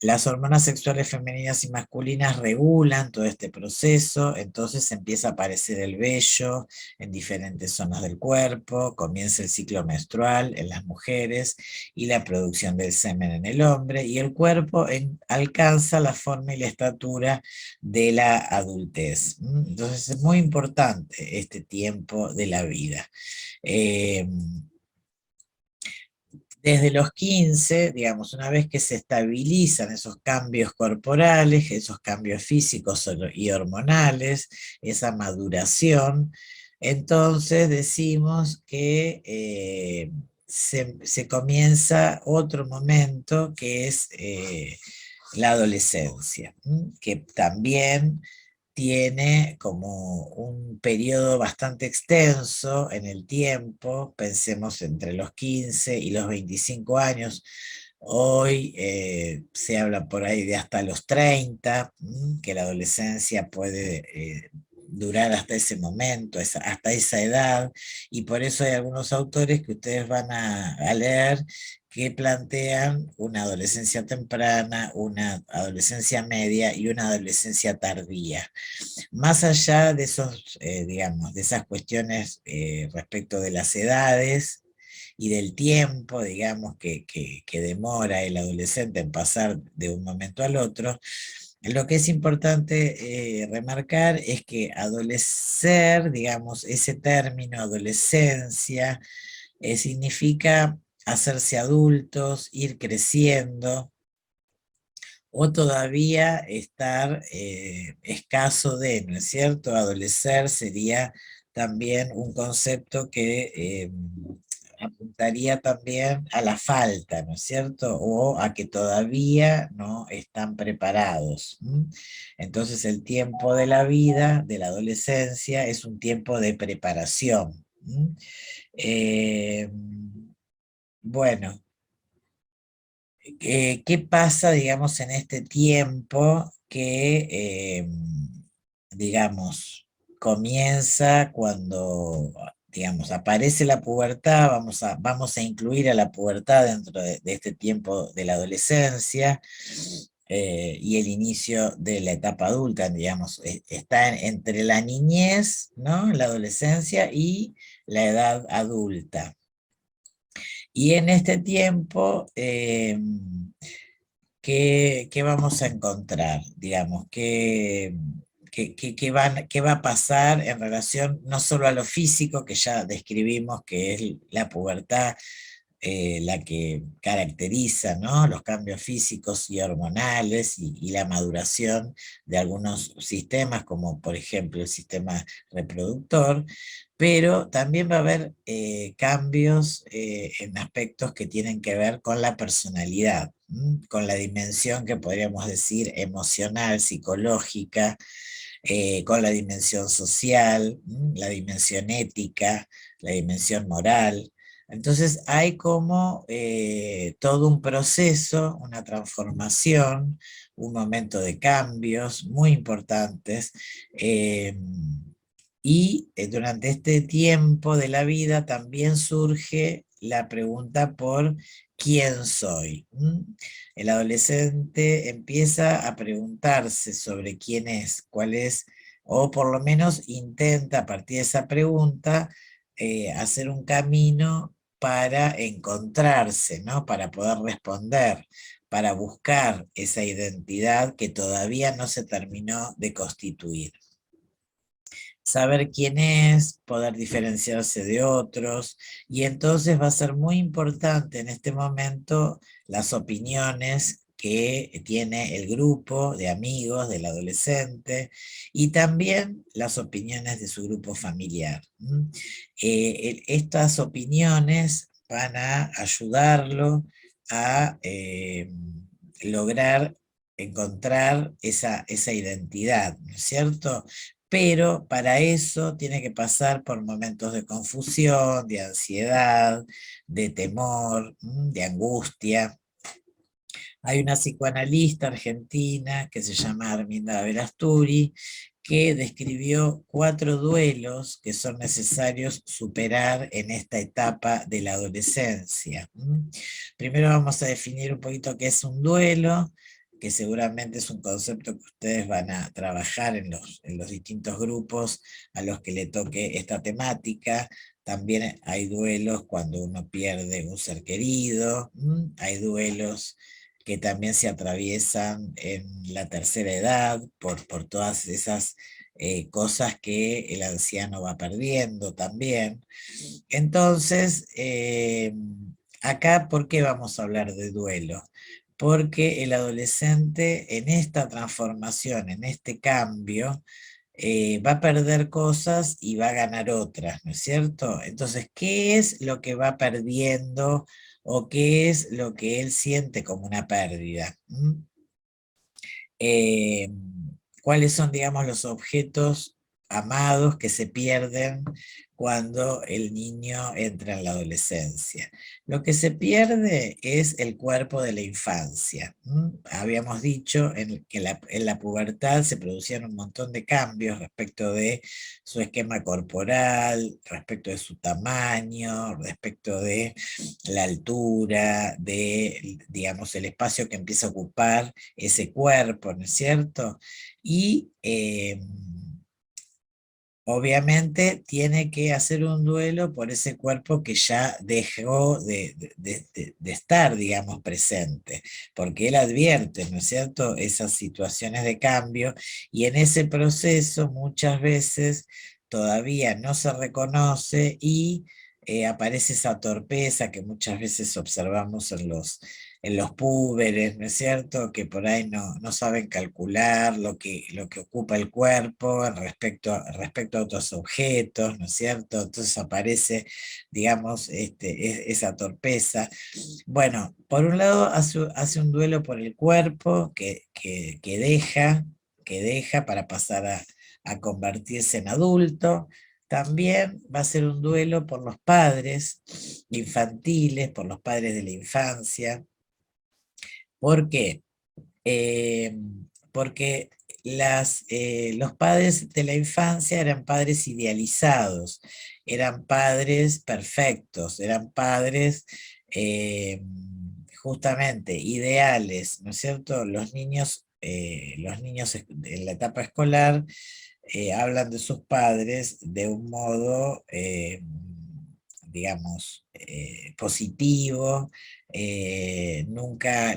A: Las hormonas sexuales femeninas y masculinas regulan todo este proceso, entonces empieza a aparecer el vello en diferentes zonas del cuerpo, comienza el ciclo menstrual en las mujeres y la producción del semen en el hombre, y el cuerpo alcanza la forma y la estatura de la adultez. Entonces es muy importante este tiempo de la vida. Eh, Desde los 15, digamos, una vez que se estabilizan esos cambios corporales, esos cambios físicos y hormonales, esa maduración, entonces decimos que se comienza otro momento que es la adolescencia, que también tiene como un periodo bastante extenso en el tiempo, pensemos entre los 15 y los 25 años. Hoy se habla por ahí de hasta los 30, que la adolescencia puede durar hasta ese momento, hasta esa edad, y por eso hay algunos autores que ustedes van a leer que plantean una adolescencia temprana, una adolescencia media y una adolescencia tardía. Más allá de esos, digamos, de esas cuestiones respecto de las edades y del tiempo, digamos, que demora el adolescente en pasar de un momento al otro, lo que es importante remarcar es que adolecer, digamos, ese término adolescencia, significa hacerse adultos, ir creciendo, o todavía estar escaso de, ¿no es cierto? Adolecer sería también un concepto que apuntaría también a la falta, ¿no es cierto? O a que todavía no están preparados. Entonces el tiempo de la vida, de la adolescencia, es un tiempo de preparación. Eh, bueno. ¿Qué pasa, digamos, en este tiempo que, digamos, comienza cuando, digamos, aparece la pubertad? Vamos a incluir a la pubertad dentro de este tiempo de la adolescencia y el inicio de la etapa adulta, digamos, está entre la niñez, ¿no? La adolescencia y la edad adulta. Y en este tiempo, ¿qué vamos a encontrar? Digamos, ¿qué va a pasar en relación no solo a lo físico, que ya describimos que es la pubertad, la que caracteriza, ¿no?, los cambios físicos y hormonales y la maduración de algunos sistemas, como por ejemplo el sistema reproductor, pero también va a haber cambios en aspectos que tienen que ver con la personalidad, con la dimensión que podríamos decir emocional, psicológica, con la dimensión social, la dimensión ética, la dimensión moral. Entonces hay como todo un proceso, una transformación, un momento de cambios muy importantes. eh, y durante este tiempo de la vida también surge la pregunta por quién soy. El adolescente empieza a preguntarse sobre quién es, cuál es, o por lo menos intenta a partir de esa pregunta hacer un camino para encontrarse, ¿no? Para poder responder, para buscar esa identidad que todavía no se terminó de constituir. Saber quién es, poder diferenciarse de otros, y entonces va a ser muy importante en este momento las opiniones que tiene el grupo de amigos del adolescente y también las opiniones de su grupo familiar. Estas opiniones van a ayudarlo a lograr encontrar esa identidad, ¿no es cierto? Pero para eso tiene que pasar por momentos de confusión, de ansiedad, de temor, de angustia. Hay una psicoanalista argentina que se llama Arminda Verasturi, que describió 4 duelos que son necesarios superar en esta etapa de la adolescencia. Primero vamos a definir un poquito qué es un duelo, que seguramente es un concepto que ustedes van a trabajar en los distintos grupos a los que le toque esta temática. También hay duelos cuando uno pierde un ser querido, hay duelos que también se atraviesan en la tercera edad por todas esas cosas que el anciano va perdiendo también. Entonces, acá, ¿por qué vamos a hablar de duelo? Porque el adolescente en esta transformación, en este cambio, va a perder cosas y va a ganar otras, ¿no es cierto? Entonces, ¿qué es lo que va perdiendo o qué es lo que él siente como una pérdida? eh, ¿Cuáles son, digamos, los objetos amados que se pierden cuando el niño entra en la adolescencia? Lo que se pierde es el cuerpo de la infancia. Habíamos dicho que en la pubertad se producían un montón de cambios respecto de su esquema corporal, respecto de su tamaño, respecto de la altura, de, digamos, el espacio que empieza a ocupar ese cuerpo, ¿no es cierto? Y obviamente tiene que hacer un duelo por ese cuerpo que ya dejó de estar, digamos, presente, porque él advierte, ¿no es cierto?, esas situaciones de cambio y en ese proceso muchas veces todavía no se reconoce y aparece esa torpeza que muchas veces observamos en los púberes, ¿no es cierto?, que por ahí no saben calcular lo que ocupa el cuerpo respecto a otros objetos, ¿no es cierto? Entonces aparece, digamos, esa torpeza. Bueno, por un lado hace un duelo por el cuerpo que deja para pasar a convertirse en adulto. También va a ser un duelo por los padres infantiles, por los padres de la infancia. ¿Por qué? Eh, Porque los padres de la infancia eran padres idealizados, eran padres perfectos, eran padres eh, justamente ideales, ¿no es cierto? Los niños en la etapa escolar hablan de sus padres de un modo, digamos, positivo, nunca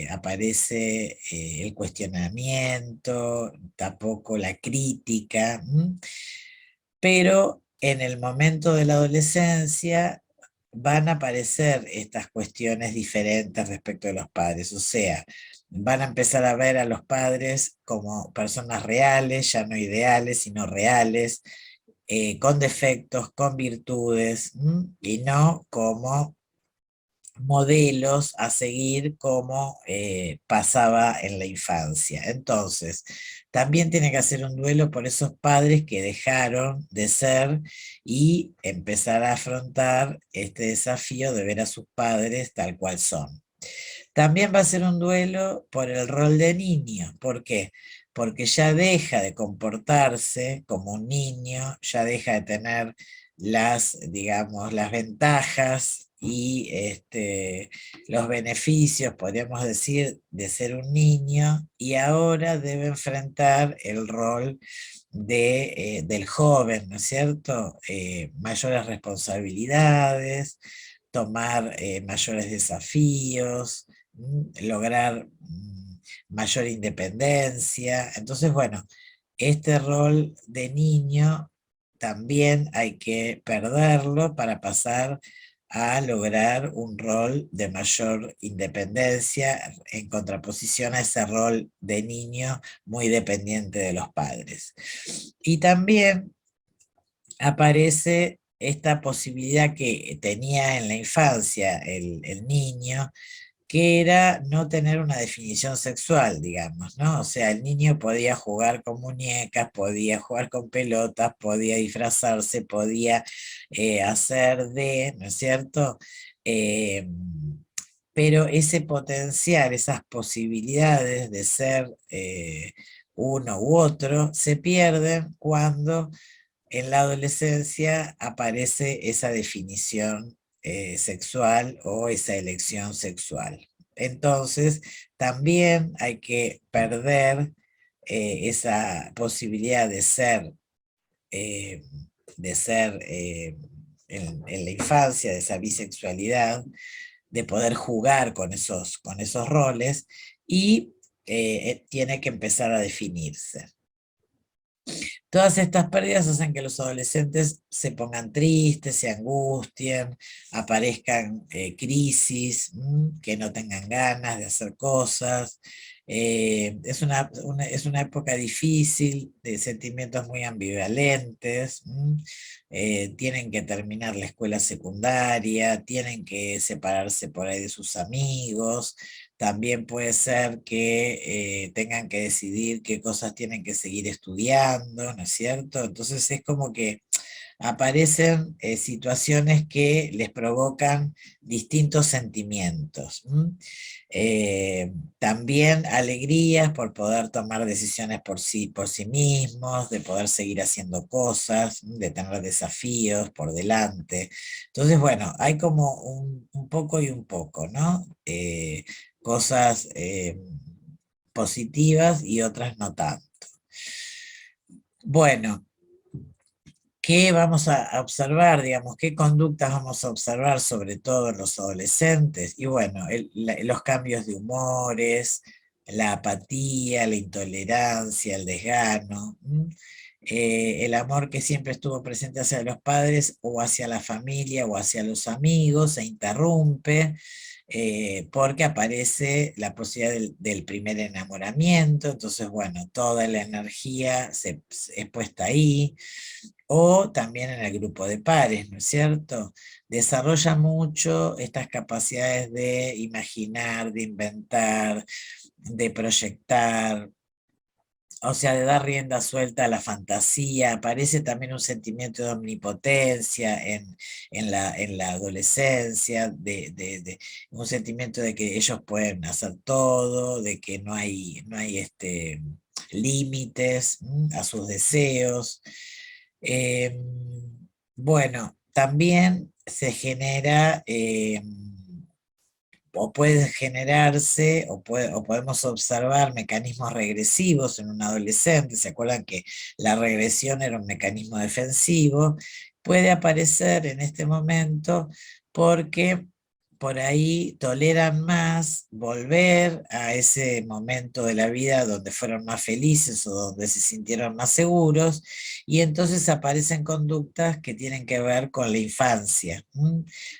A: aparece el cuestionamiento, tampoco la crítica, pero en el momento de la adolescencia van a aparecer estas cuestiones diferentes respecto de los padres, o sea, van a empezar a ver a los padres como personas reales, ya no ideales, sino reales, con defectos, con virtudes, y no como modelos a seguir como pasaba en la infancia. Entonces, también tiene que hacer un duelo por esos padres que dejaron de ser y empezar a afrontar este desafío de ver a sus padres tal cual son. También va a ser un duelo por el rol de niño. ¿Por qué? Porque ya deja de comportarse como un niño, ya deja de tener digamos, las ventajas y los beneficios, podríamos decir, de ser un niño, y ahora debe enfrentar el rol del joven, ¿no es cierto? Mayores responsabilidades, tomar mayores desafíos, lograr mayor independencia. Entonces, bueno, este rol de niño también hay que perderlo para pasar a lograr un rol de mayor independencia en contraposición a ese rol de niño muy dependiente de los padres. Y también aparece esta posibilidad que tenía en la infancia el niño, que era no tener una definición sexual, digamos, ¿no? O sea, el niño podía jugar con muñecas, podía jugar con pelotas, podía disfrazarse, podía hacer de, ¿no es cierto? Eh, pero ese potencial, esas posibilidades de ser uno u otro, se pierden cuando en la adolescencia aparece esa definición sexual o esa elección sexual. Entonces, también hay que perder esa posibilidad eh, de ser en la infancia, de esa bisexualidad, de poder jugar con esos roles y tiene que empezar a definirse. Todas estas pérdidas hacen que los adolescentes se pongan tristes, se angustien, aparezcan crisis, que no tengan ganas de hacer cosas. Es una época difícil, de sentimientos muy ambivalentes. Tienen que terminar la escuela secundaria, tienen que separarse por ahí de sus amigos. También puede ser que tengan que decidir qué cosas tienen que seguir estudiando, ¿no es cierto? Entonces es como que aparecen situaciones que les provocan distintos sentimientos. También alegrías por poder tomar decisiones por sí mismos, de poder seguir haciendo cosas, de tener desafíos por delante. Entonces, bueno, hay como un poco y un poco, ¿no? Cosas positivas y otras no tanto. Bueno, ¿qué vamos a observar, digamos, qué conductas vamos a observar, sobre todo en los adolescentes? Y bueno, los cambios de humores, la apatía, la intolerancia, el desgano, el amor que siempre estuvo presente hacia los padres o hacia la familia o hacia los amigos se interrumpe. Porque aparece la posibilidad del primer enamoramiento, entonces bueno, toda la energía es puesta ahí, o también en el grupo de pares, ¿no es cierto? Desarrolla mucho estas capacidades de imaginar, de inventar, de proyectar, o sea, de dar rienda suelta a la fantasía. Aparece también un sentimiento de omnipotencia en la adolescencia, un sentimiento de que ellos pueden hacer todo, de que no hay límites a sus deseos. Eh, bueno, también se genera, o puede generarse, o podemos observar mecanismos regresivos en un adolescente. ¿Se acuerdan que la regresión era un mecanismo defensivo? Puede aparecer en este momento porque por ahí toleran más volver a ese momento de la vida donde fueron más felices o donde se sintieron más seguros, y entonces aparecen conductas que tienen que ver con la infancia.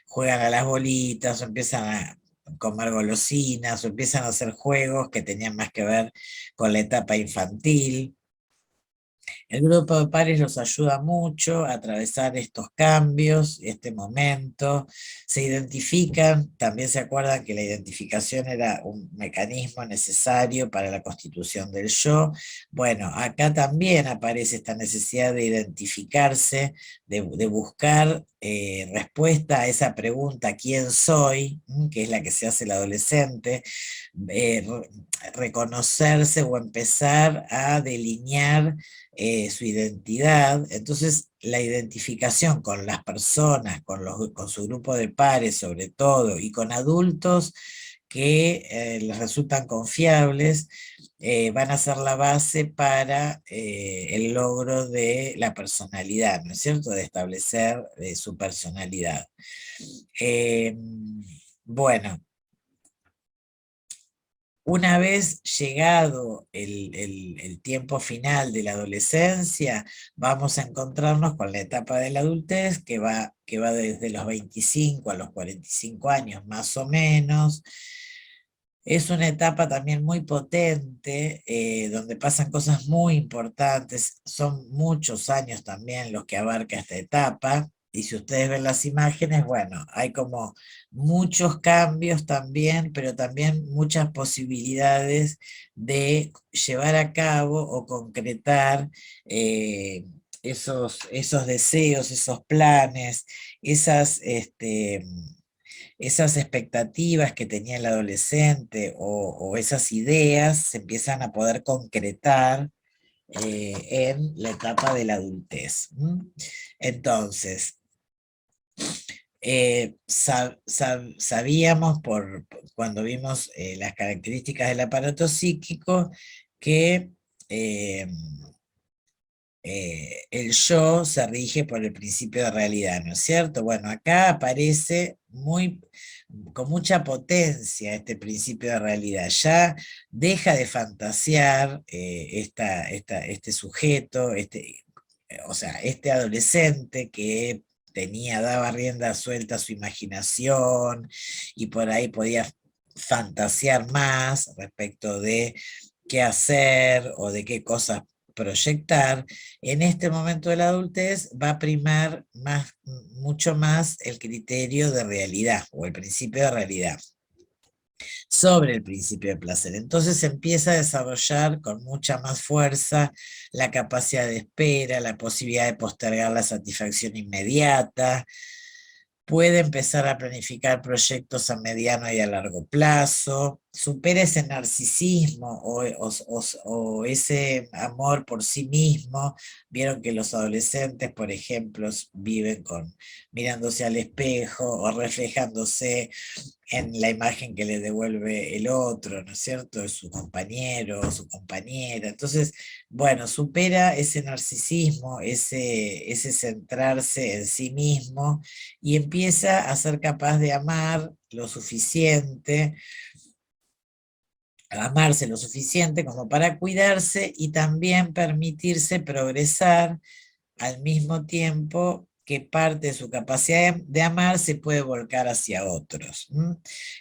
A: Juegan a las bolitas o empiezan a comer golosinas o empiezan a hacer juegos que tenían más que ver con la etapa infantil. El grupo de pares los ayuda mucho a atravesar estos cambios, este momento. Se identifican, también se acuerdan que la identificación era un mecanismo necesario para la constitución del yo. Bueno, acá también aparece esta necesidad de identificarse, de buscar respuesta a esa pregunta, ¿quién soy? Que es la que se hace el adolescente. eh, Reconocerse o empezar a delinear su identidad. Entonces, la identificación con las personas, con su grupo de pares sobre todo, y con adultos que les resultan confiables, van a ser la base para el logro de la personalidad, ¿no es cierto? De establecer su personalidad. Eh, bueno, Una vez llegado el tiempo final de la adolescencia, vamos a encontrarnos con la etapa de la adultez que va desde los 25 a los 45 años más o menos. Es una etapa también muy potente, donde pasan cosas muy importantes. Son muchos años también los que abarca esta etapa. Y si ustedes ven las imágenes, bueno, hay como muchos cambios también, pero también muchas posibilidades de llevar a cabo o concretar esos deseos, esos planes, esas, esas expectativas que tenía el adolescente o esas ideas se empiezan a poder concretar en la etapa de la adultez. Entonces, sabíamos cuando vimos las características del aparato psíquico que eh, el yo se rige por el principio de realidad, ¿no es cierto? Bueno, acá aparece con mucha potencia este principio de realidad. Ya deja de fantasear este sujeto, o sea, este adolescente que daba rienda suelta a su imaginación y por ahí podía fantasear más respecto de qué hacer o de qué cosas proyectar. En este momento de la adultez va a primar mucho más el criterio de realidad o el principio de realidad sobre el principio de placer. Entonces se empieza a desarrollar con mucha más fuerza la capacidad de espera, la posibilidad de postergar la satisfacción inmediata, puede empezar a planificar proyectos a mediano y a largo plazo, supera ese narcisismo o ese amor por sí mismo. Vieron que los adolescentes, por ejemplo, viven mirándose al espejo o reflejándose en la imagen que le devuelve el otro, ¿no es cierto? De su compañero o su compañera. Entonces, bueno, supera ese narcisismo, ese centrarse en sí mismo y empieza a ser capaz de amar lo suficiente, a amarse lo suficiente como para cuidarse y también permitirse progresar al mismo tiempo que parte de su capacidad de amar se puede volcar hacia otros.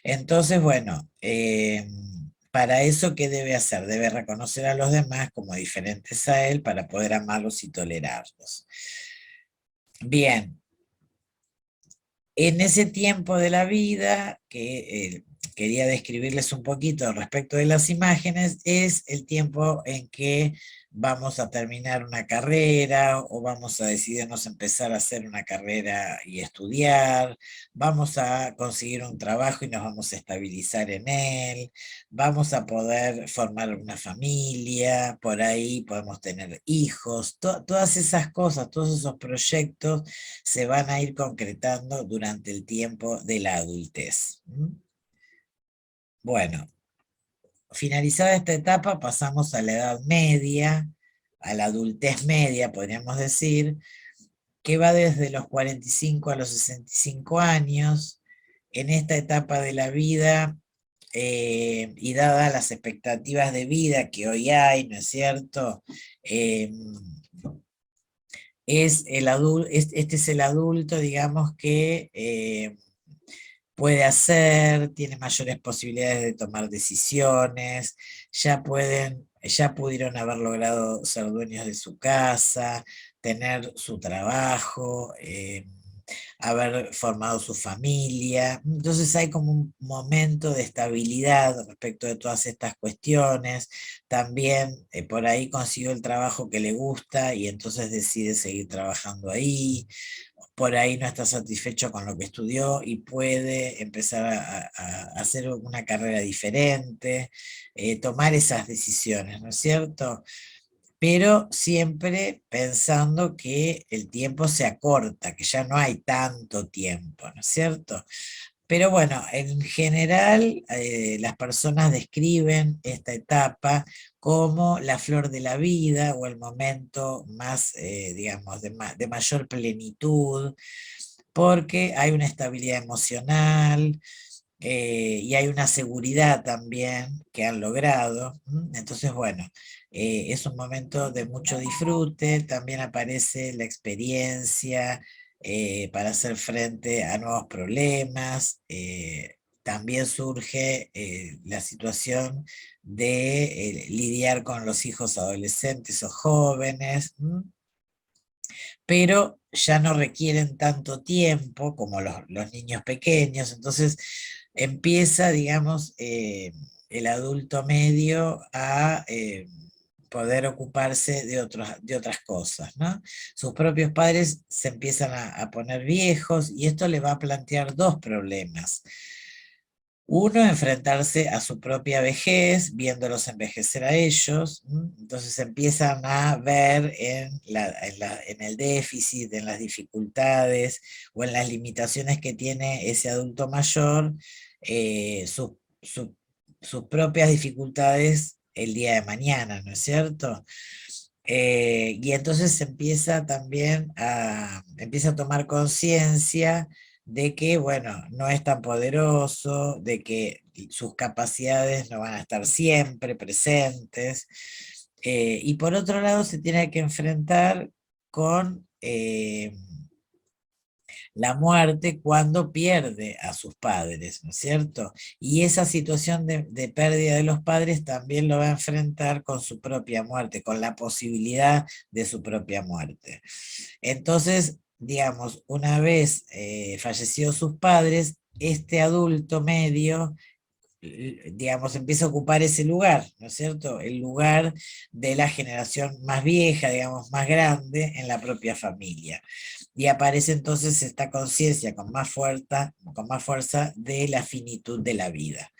A: Entonces, bueno, para eso, ¿qué debe hacer? Debe reconocer a los demás como diferentes a él para poder amarlos y tolerarlos. Bien, en ese tiempo de la vida, que quería describirles un poquito respecto de las imágenes, es el tiempo en que vamos a terminar una carrera o vamos a decidirnos empezar a hacer una carrera y estudiar, vamos a conseguir un trabajo y nos vamos a estabilizar en él, vamos a poder formar una familia, por ahí podemos tener hijos, todas esas cosas, todos esos proyectos se van a ir concretando durante el tiempo de la adultez. Bueno, finalizada esta etapa pasamos a la edad media, a la adultez media, podríamos decir, que va desde los 45 a los 65 años. En esta etapa de la vida, y dadas las expectativas de vida que hoy hay, ¿no es cierto? Eh, este es el adulto, digamos, que puede hacer, tiene mayores posibilidades de tomar decisiones, ya pudieron haber logrado ser dueños de su casa, tener su trabajo, haber formado su familia. Entonces hay como un momento de estabilidad respecto de todas estas cuestiones. También por ahí consiguió el trabajo que le gusta y entonces decide seguir trabajando ahí. Por ahí no está satisfecho con lo que estudió y puede empezar a hacer una carrera diferente, tomar esas decisiones, ¿no es cierto? Pero siempre pensando que el tiempo se acorta, que ya no hay tanto tiempo, ¿no es cierto? Pero bueno, en general las personas describen esta etapa como la flor de la vida o el momento más, digamos, de mayor plenitud, porque hay una estabilidad emocional, y hay una seguridad también que han logrado. Entonces, bueno, es un momento de mucho disfrute, también aparece la experiencia para hacer frente a nuevos problemas. También surge la situación de lidiar con los hijos adolescentes o jóvenes. Pero ya no requieren tanto tiempo como los niños pequeños, entonces empieza, digamos, el adulto medio a poder ocuparse de otras cosas, ¿no? Sus propios padres se empiezan a poner viejos y esto le va a plantear dos problemas. Uno, enfrentarse a su propia vejez, viéndolos envejecer a ellos. Entonces empiezan a ver en el déficit, en las dificultades o en las limitaciones que tiene ese adulto mayor, sus propias dificultades el día de mañana, ¿no es cierto? Y entonces se empieza también empieza a tomar conciencia de que, bueno, no es tan poderoso, de que sus capacidades no van a estar siempre presentes. Y por otro lado, se tiene que enfrentar con la muerte cuando pierde a sus padres, ¿no es cierto? Y esa situación de pérdida de los padres también lo va a enfrentar con su propia muerte, con la posibilidad de su propia muerte. Entonces, digamos, una vez fallecidos sus padres, este adulto medio, digamos, empieza a ocupar ese lugar, ¿no es cierto? El lugar de la generación más vieja, digamos, más grande en la propia familia. Y aparece entonces esta conciencia con más fuerza de la finitud de la vida.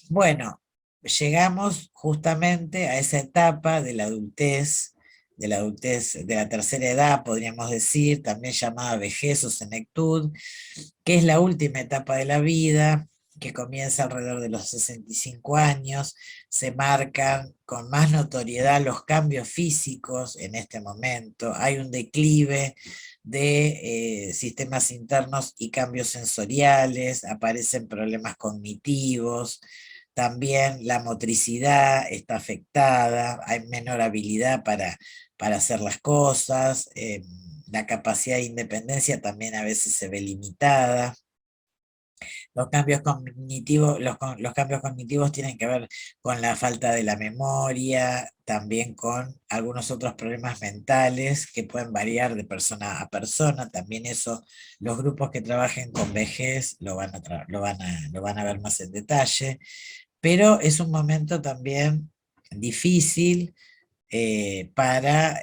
A: Bueno, llegamos justamente a esa etapa de la adultez, de la tercera edad, podríamos decir, también llamada vejez o senectud, que es la última etapa de la vida, que comienza alrededor de los 65 años, se marcan con más notoriedad los cambios físicos en este momento, hay un declive de sistemas internos y cambios sensoriales, aparecen problemas cognitivos, también la motricidad está afectada, hay menor habilidad para hacer las cosas, la capacidad de independencia también a veces se ve limitada. Los cambios cognitivos tienen que ver con la falta de la memoria, también con algunos otros problemas mentales que pueden variar de persona a persona. También eso, los grupos que trabajen con vejez lo van a ver más en detalle. Pero es un momento también difícil para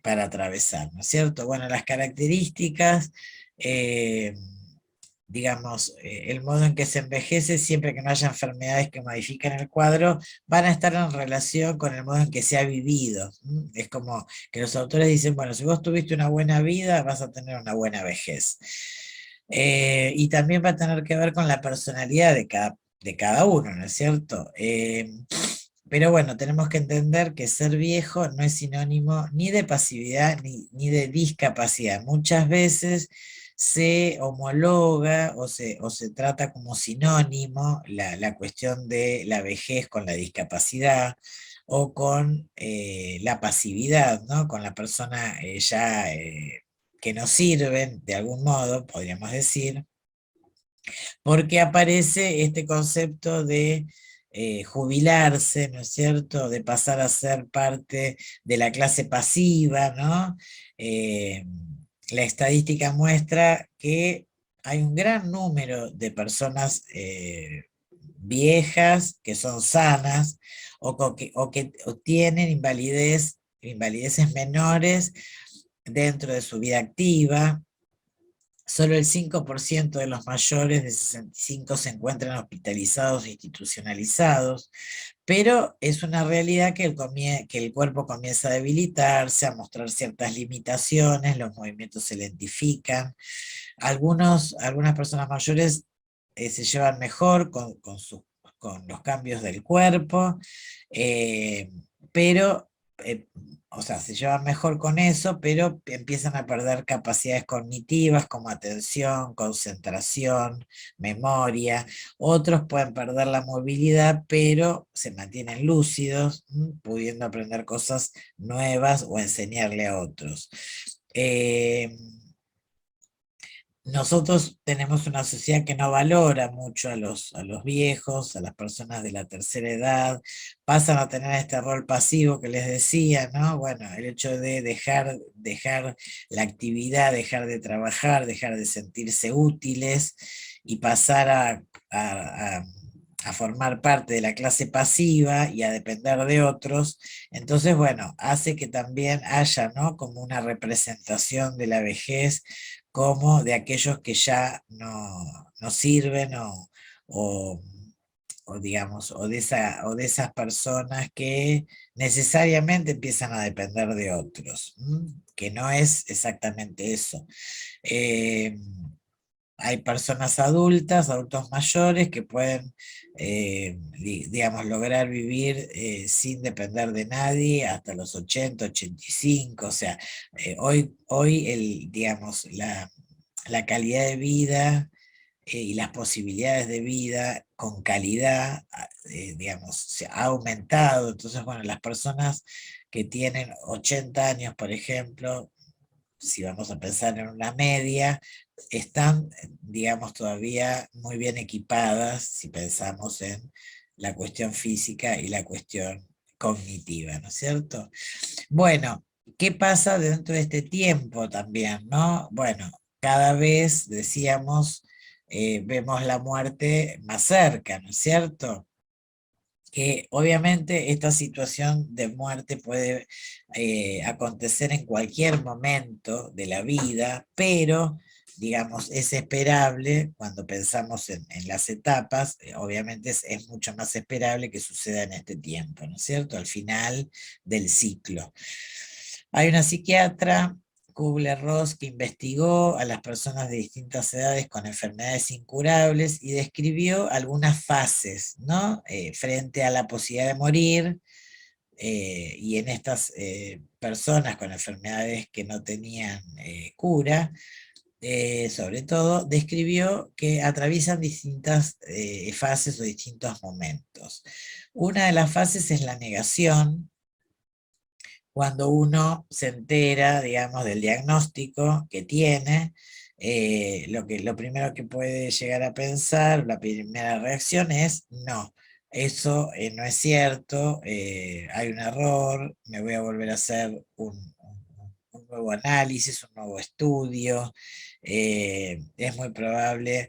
A: atravesar, ¿no es cierto? Bueno, las características, eh, digamos, el modo en que se envejece, siempre que no haya enfermedades que modifiquen el cuadro, van a estar en relación con el modo en que se ha vivido. Es como que los autores dicen, bueno, si vos tuviste una buena vida, vas a tener una buena vejez. Y también va a tener que ver con la personalidad de cada uno, ¿no es cierto? Pero bueno, tenemos que entender que ser viejo no es sinónimo ni de pasividad ni de discapacidad. Muchas veces se homologa o se trata como sinónimo la cuestión de la vejez con la discapacidad o con la pasividad, ¿no? Con la persona ya que nos sirven de algún modo, podríamos decir, porque aparece este concepto de jubilarse, ¿no es cierto?, de pasar a ser parte de la clase pasiva, ¿no? Eh, la estadística muestra que hay un gran número de personas viejas que son sanas o tienen invalideces menores dentro de su vida activa. Solo el 5% de los mayores de 65 se encuentran hospitalizados e institucionalizados, pero es una realidad que que el cuerpo comienza a debilitarse, a mostrar ciertas limitaciones, los movimientos se lentifican. Algunas personas mayores se llevan mejor con los cambios del cuerpo, eh, pero eh, o sea, se llevan mejor con eso, pero empiezan a perder capacidades cognitivas como atención, concentración, memoria. Otros pueden perder la movilidad, pero se mantienen lúcidos, pudiendo aprender cosas nuevas o enseñarle a otros. Eh, Nosotros tenemos una sociedad que no valora mucho a los viejos, a las personas de la tercera edad, pasan a tener este rol pasivo que les decía, ¿no? Bueno, el hecho de dejar la actividad, dejar de trabajar, dejar de sentirse útiles y pasar a- a formar parte de la clase pasiva y a depender de otros, entonces, bueno, hace que también haya, ¿no? Como una representación de la vejez como de aquellos que ya no sirven o, o digamos, o de esas personas que necesariamente empiezan a depender de otros, que no es exactamente eso. Eh, Hay personas adultas, adultos mayores que pueden, digamos, lograr vivir sin depender de nadie hasta los 80, 85. O sea, hoy digamos, la calidad de vida y las posibilidades de vida con calidad, digamos, se ha aumentado. Entonces, bueno, las personas que tienen 80 años, por ejemplo, si vamos a pensar en una media, están, digamos, todavía muy bien equipadas si pensamos en la cuestión física y la cuestión cognitiva, ¿no es cierto? Bueno, ¿qué pasa dentro de este tiempo también, no? Bueno, cada vez, decíamos, vemos la muerte más cerca, ¿no es cierto? Que obviamente esta situación de muerte puede acontecer en cualquier momento de la vida, pero digamos, es esperable cuando pensamos en las etapas, obviamente es mucho más esperable que suceda en este tiempo, ¿no es cierto? Al final del ciclo. Hay una psiquiatra, Kubler-Ross, que investigó a las personas de distintas edades con enfermedades incurables y describió algunas fases, ¿no? Frente a la posibilidad de morir, y en estas personas con enfermedades que no tenían cura, sobre todo, describió que atraviesan distintas fases o distintos momentos. Una de las fases es la negación, cuando uno se entera, digamos, del diagnóstico que tiene. Lo primero que puede llegar a pensar, la primera reacción es, no, eso no es cierto, hay un error, me voy a volver a hacer un nuevo análisis, un nuevo estudio, es muy probable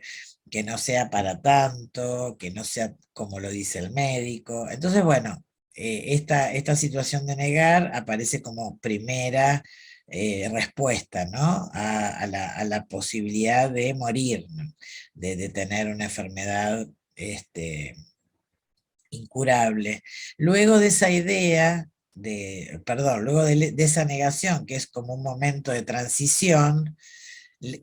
A: que no sea para tanto, que no sea como lo dice el médico. Entonces, bueno, esta situación de negar aparece como primera respuesta, ¿no? A la posibilidad de morir, ¿no? De tener una enfermedad incurable. Luego de esa idea, perdón, luego de esa negación, que es como un momento de transición,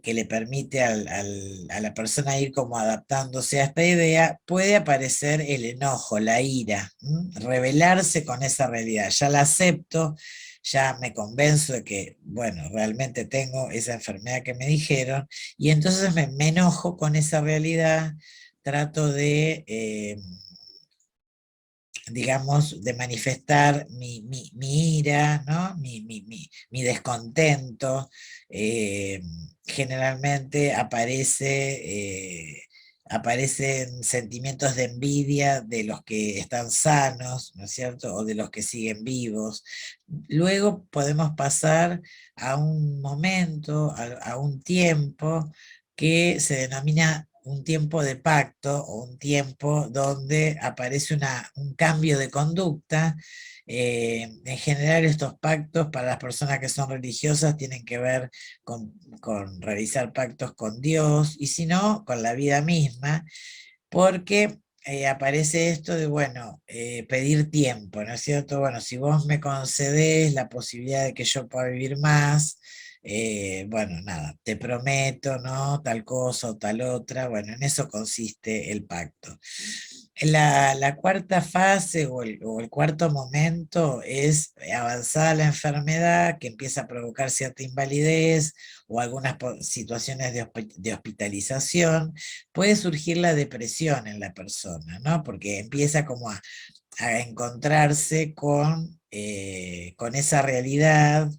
A: que le permite a la persona ir como adaptándose a esta idea, puede aparecer el enojo, la ira, rebelarse con esa realidad. Ya la acepto, ya me convenzo de que, bueno, realmente tengo esa enfermedad que me dijeron, y entonces me enojo con esa realidad, trato de digamos, de manifestar mi ira, ¿no? Mi descontento. eh, Generalmente aparecen sentimientos de envidia de los que están sanos, ¿no es cierto? O de los que siguen vivos. Luego podemos pasar a un momento, a un tiempo que se denomina un tiempo de pacto o un tiempo donde aparece un cambio de conducta. En general estos pactos para las personas que son religiosas tienen que ver con realizar pactos con Dios y si no, con la vida misma, porque aparece esto de, bueno, pedir tiempo, ¿no es cierto? Bueno, si vos me concedés la posibilidad de que yo pueda vivir más, bueno, nada, te prometo, ¿no? Tal cosa o tal otra, bueno, en eso consiste el pacto. La cuarta fase o el cuarto momento es avanzada la enfermedad que empieza a provocar cierta invalidez o algunas situaciones de hospitalización. Puede surgir la depresión en la persona, ¿no? Porque empieza como a encontrarse con esa realidad,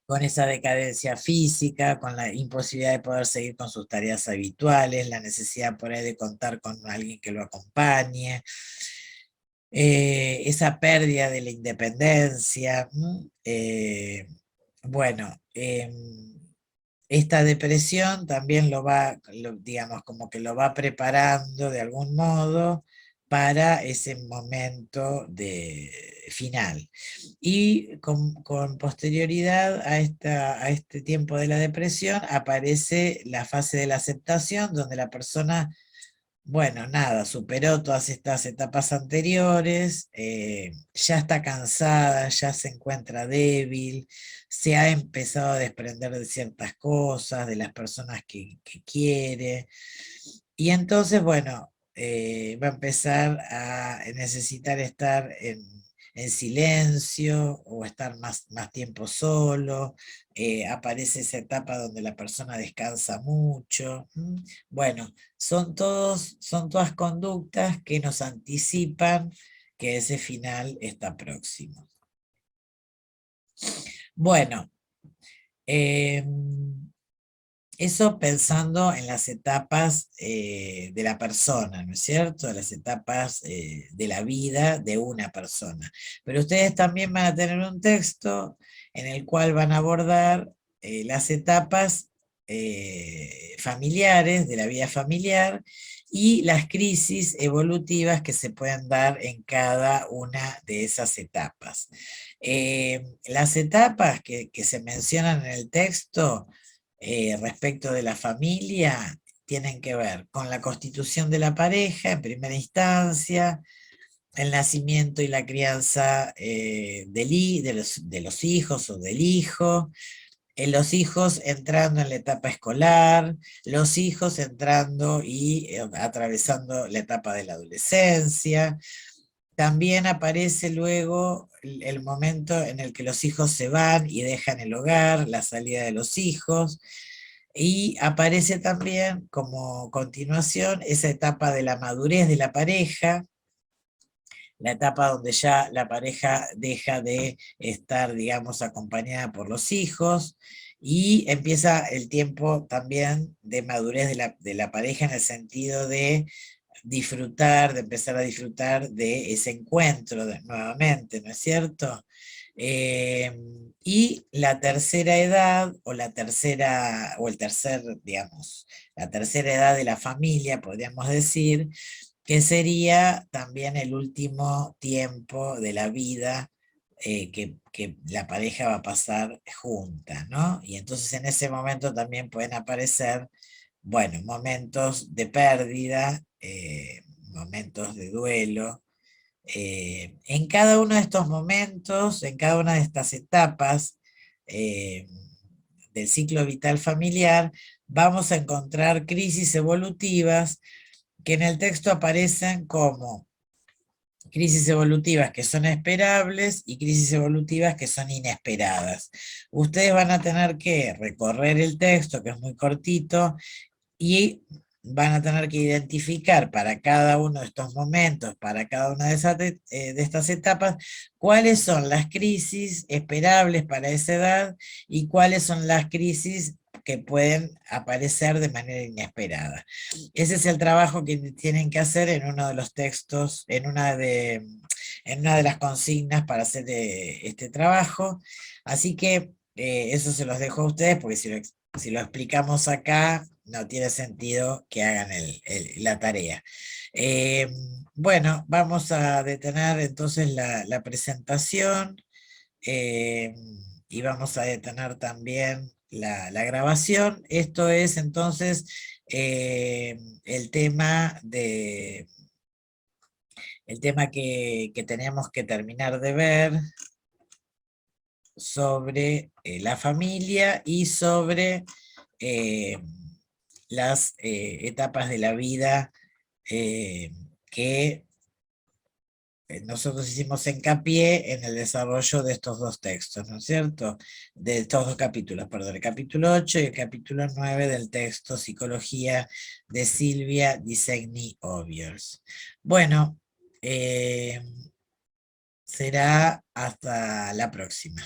A: con esa decadencia física, con la imposibilidad de poder seguir con sus tareas habituales, la necesidad por ahí de contar con alguien que lo acompañe, esa pérdida de la independencia. Bueno, esta depresión también digamos, como que lo va preparando de algún modo para ese momento de final. Y con posterioridad a este tiempo de la depresión aparece la fase de la aceptación, donde la persona, bueno, nada, superó todas estas etapas anteriores, ya está cansada, ya se encuentra débil, se ha empezado a desprender de ciertas cosas, de las personas que quiere, y entonces, bueno, va a empezar a necesitar estar en silencio o estar más tiempo solo. Aparece esa etapa donde la persona descansa mucho. Bueno, son todas conductas que nos anticipan que ese final está próximo. Bueno, eso pensando en las etapas de la persona, ¿no es cierto? Las etapas de la vida de una persona. Pero ustedes también van a tener un texto en el cual van a abordar las etapas familiares, de la vida familiar, y las crisis evolutivas que se pueden dar en cada una de esas etapas. Las etapas que se mencionan en el texto respecto de la familia tienen que ver con la constitución de la pareja en primera instancia, el nacimiento y la crianza de los hijos o del hijo, los hijos entrando en la etapa escolar, los hijos entrando y atravesando la etapa de la adolescencia. También aparece luego el momento en el que los hijos se van y dejan el hogar, la salida de los hijos, y aparece también como continuación esa etapa de la madurez de la pareja, la etapa donde ya la pareja deja de estar, digamos, acompañada por los hijos, y empieza el tiempo también de madurez de la pareja en el sentido de disfrutar, de empezar a disfrutar de ese encuentro nuevamente, ¿no es cierto? Eh, y la tercera edad, o el tercer, digamos, la tercera edad de la familia, podríamos decir, que sería también el último tiempo de la vida que la pareja va a pasar junta, ¿no? Y entonces en ese momento también pueden aparecer, bueno, momentos de pérdida, momentos de duelo. En cada uno de estos momentos, en cada una de estas etapas eh, del ciclo vital familiar, vamos a encontrar crisis evolutivas que en el texto aparecen como crisis evolutivas que son esperables y crisis evolutivas que son inesperadas. Ustedes van a tener que recorrer el texto, que es muy cortito, y van a tener que identificar para cada uno de estos momentos, para cada una de estas etapas, cuáles son las crisis esperables para esa edad y cuáles son las crisis que pueden aparecer de manera inesperada. Ese es el trabajo que tienen que hacer en uno de los textos, en una de las consignas para hacer este trabajo. Así que eso se los dejo a ustedes, porque si lo explicamos acá, no tiene sentido que hagan la tarea. Eh, bueno, vamos a detener entonces la presentación, eh, y vamos a detener también la grabación. Esto es entonces el tema el tema que tenemos que terminar de ver sobre la familia y sobre eh, las etapas de la vida que nosotros hicimos hincapié en el desarrollo de estos dos textos, ¿no es cierto? De estos dos capítulos, perdón, el capítulo 8 y el capítulo 9 del texto Psicología de Silvia Di Segni Obiers. Bueno, será hasta la próxima.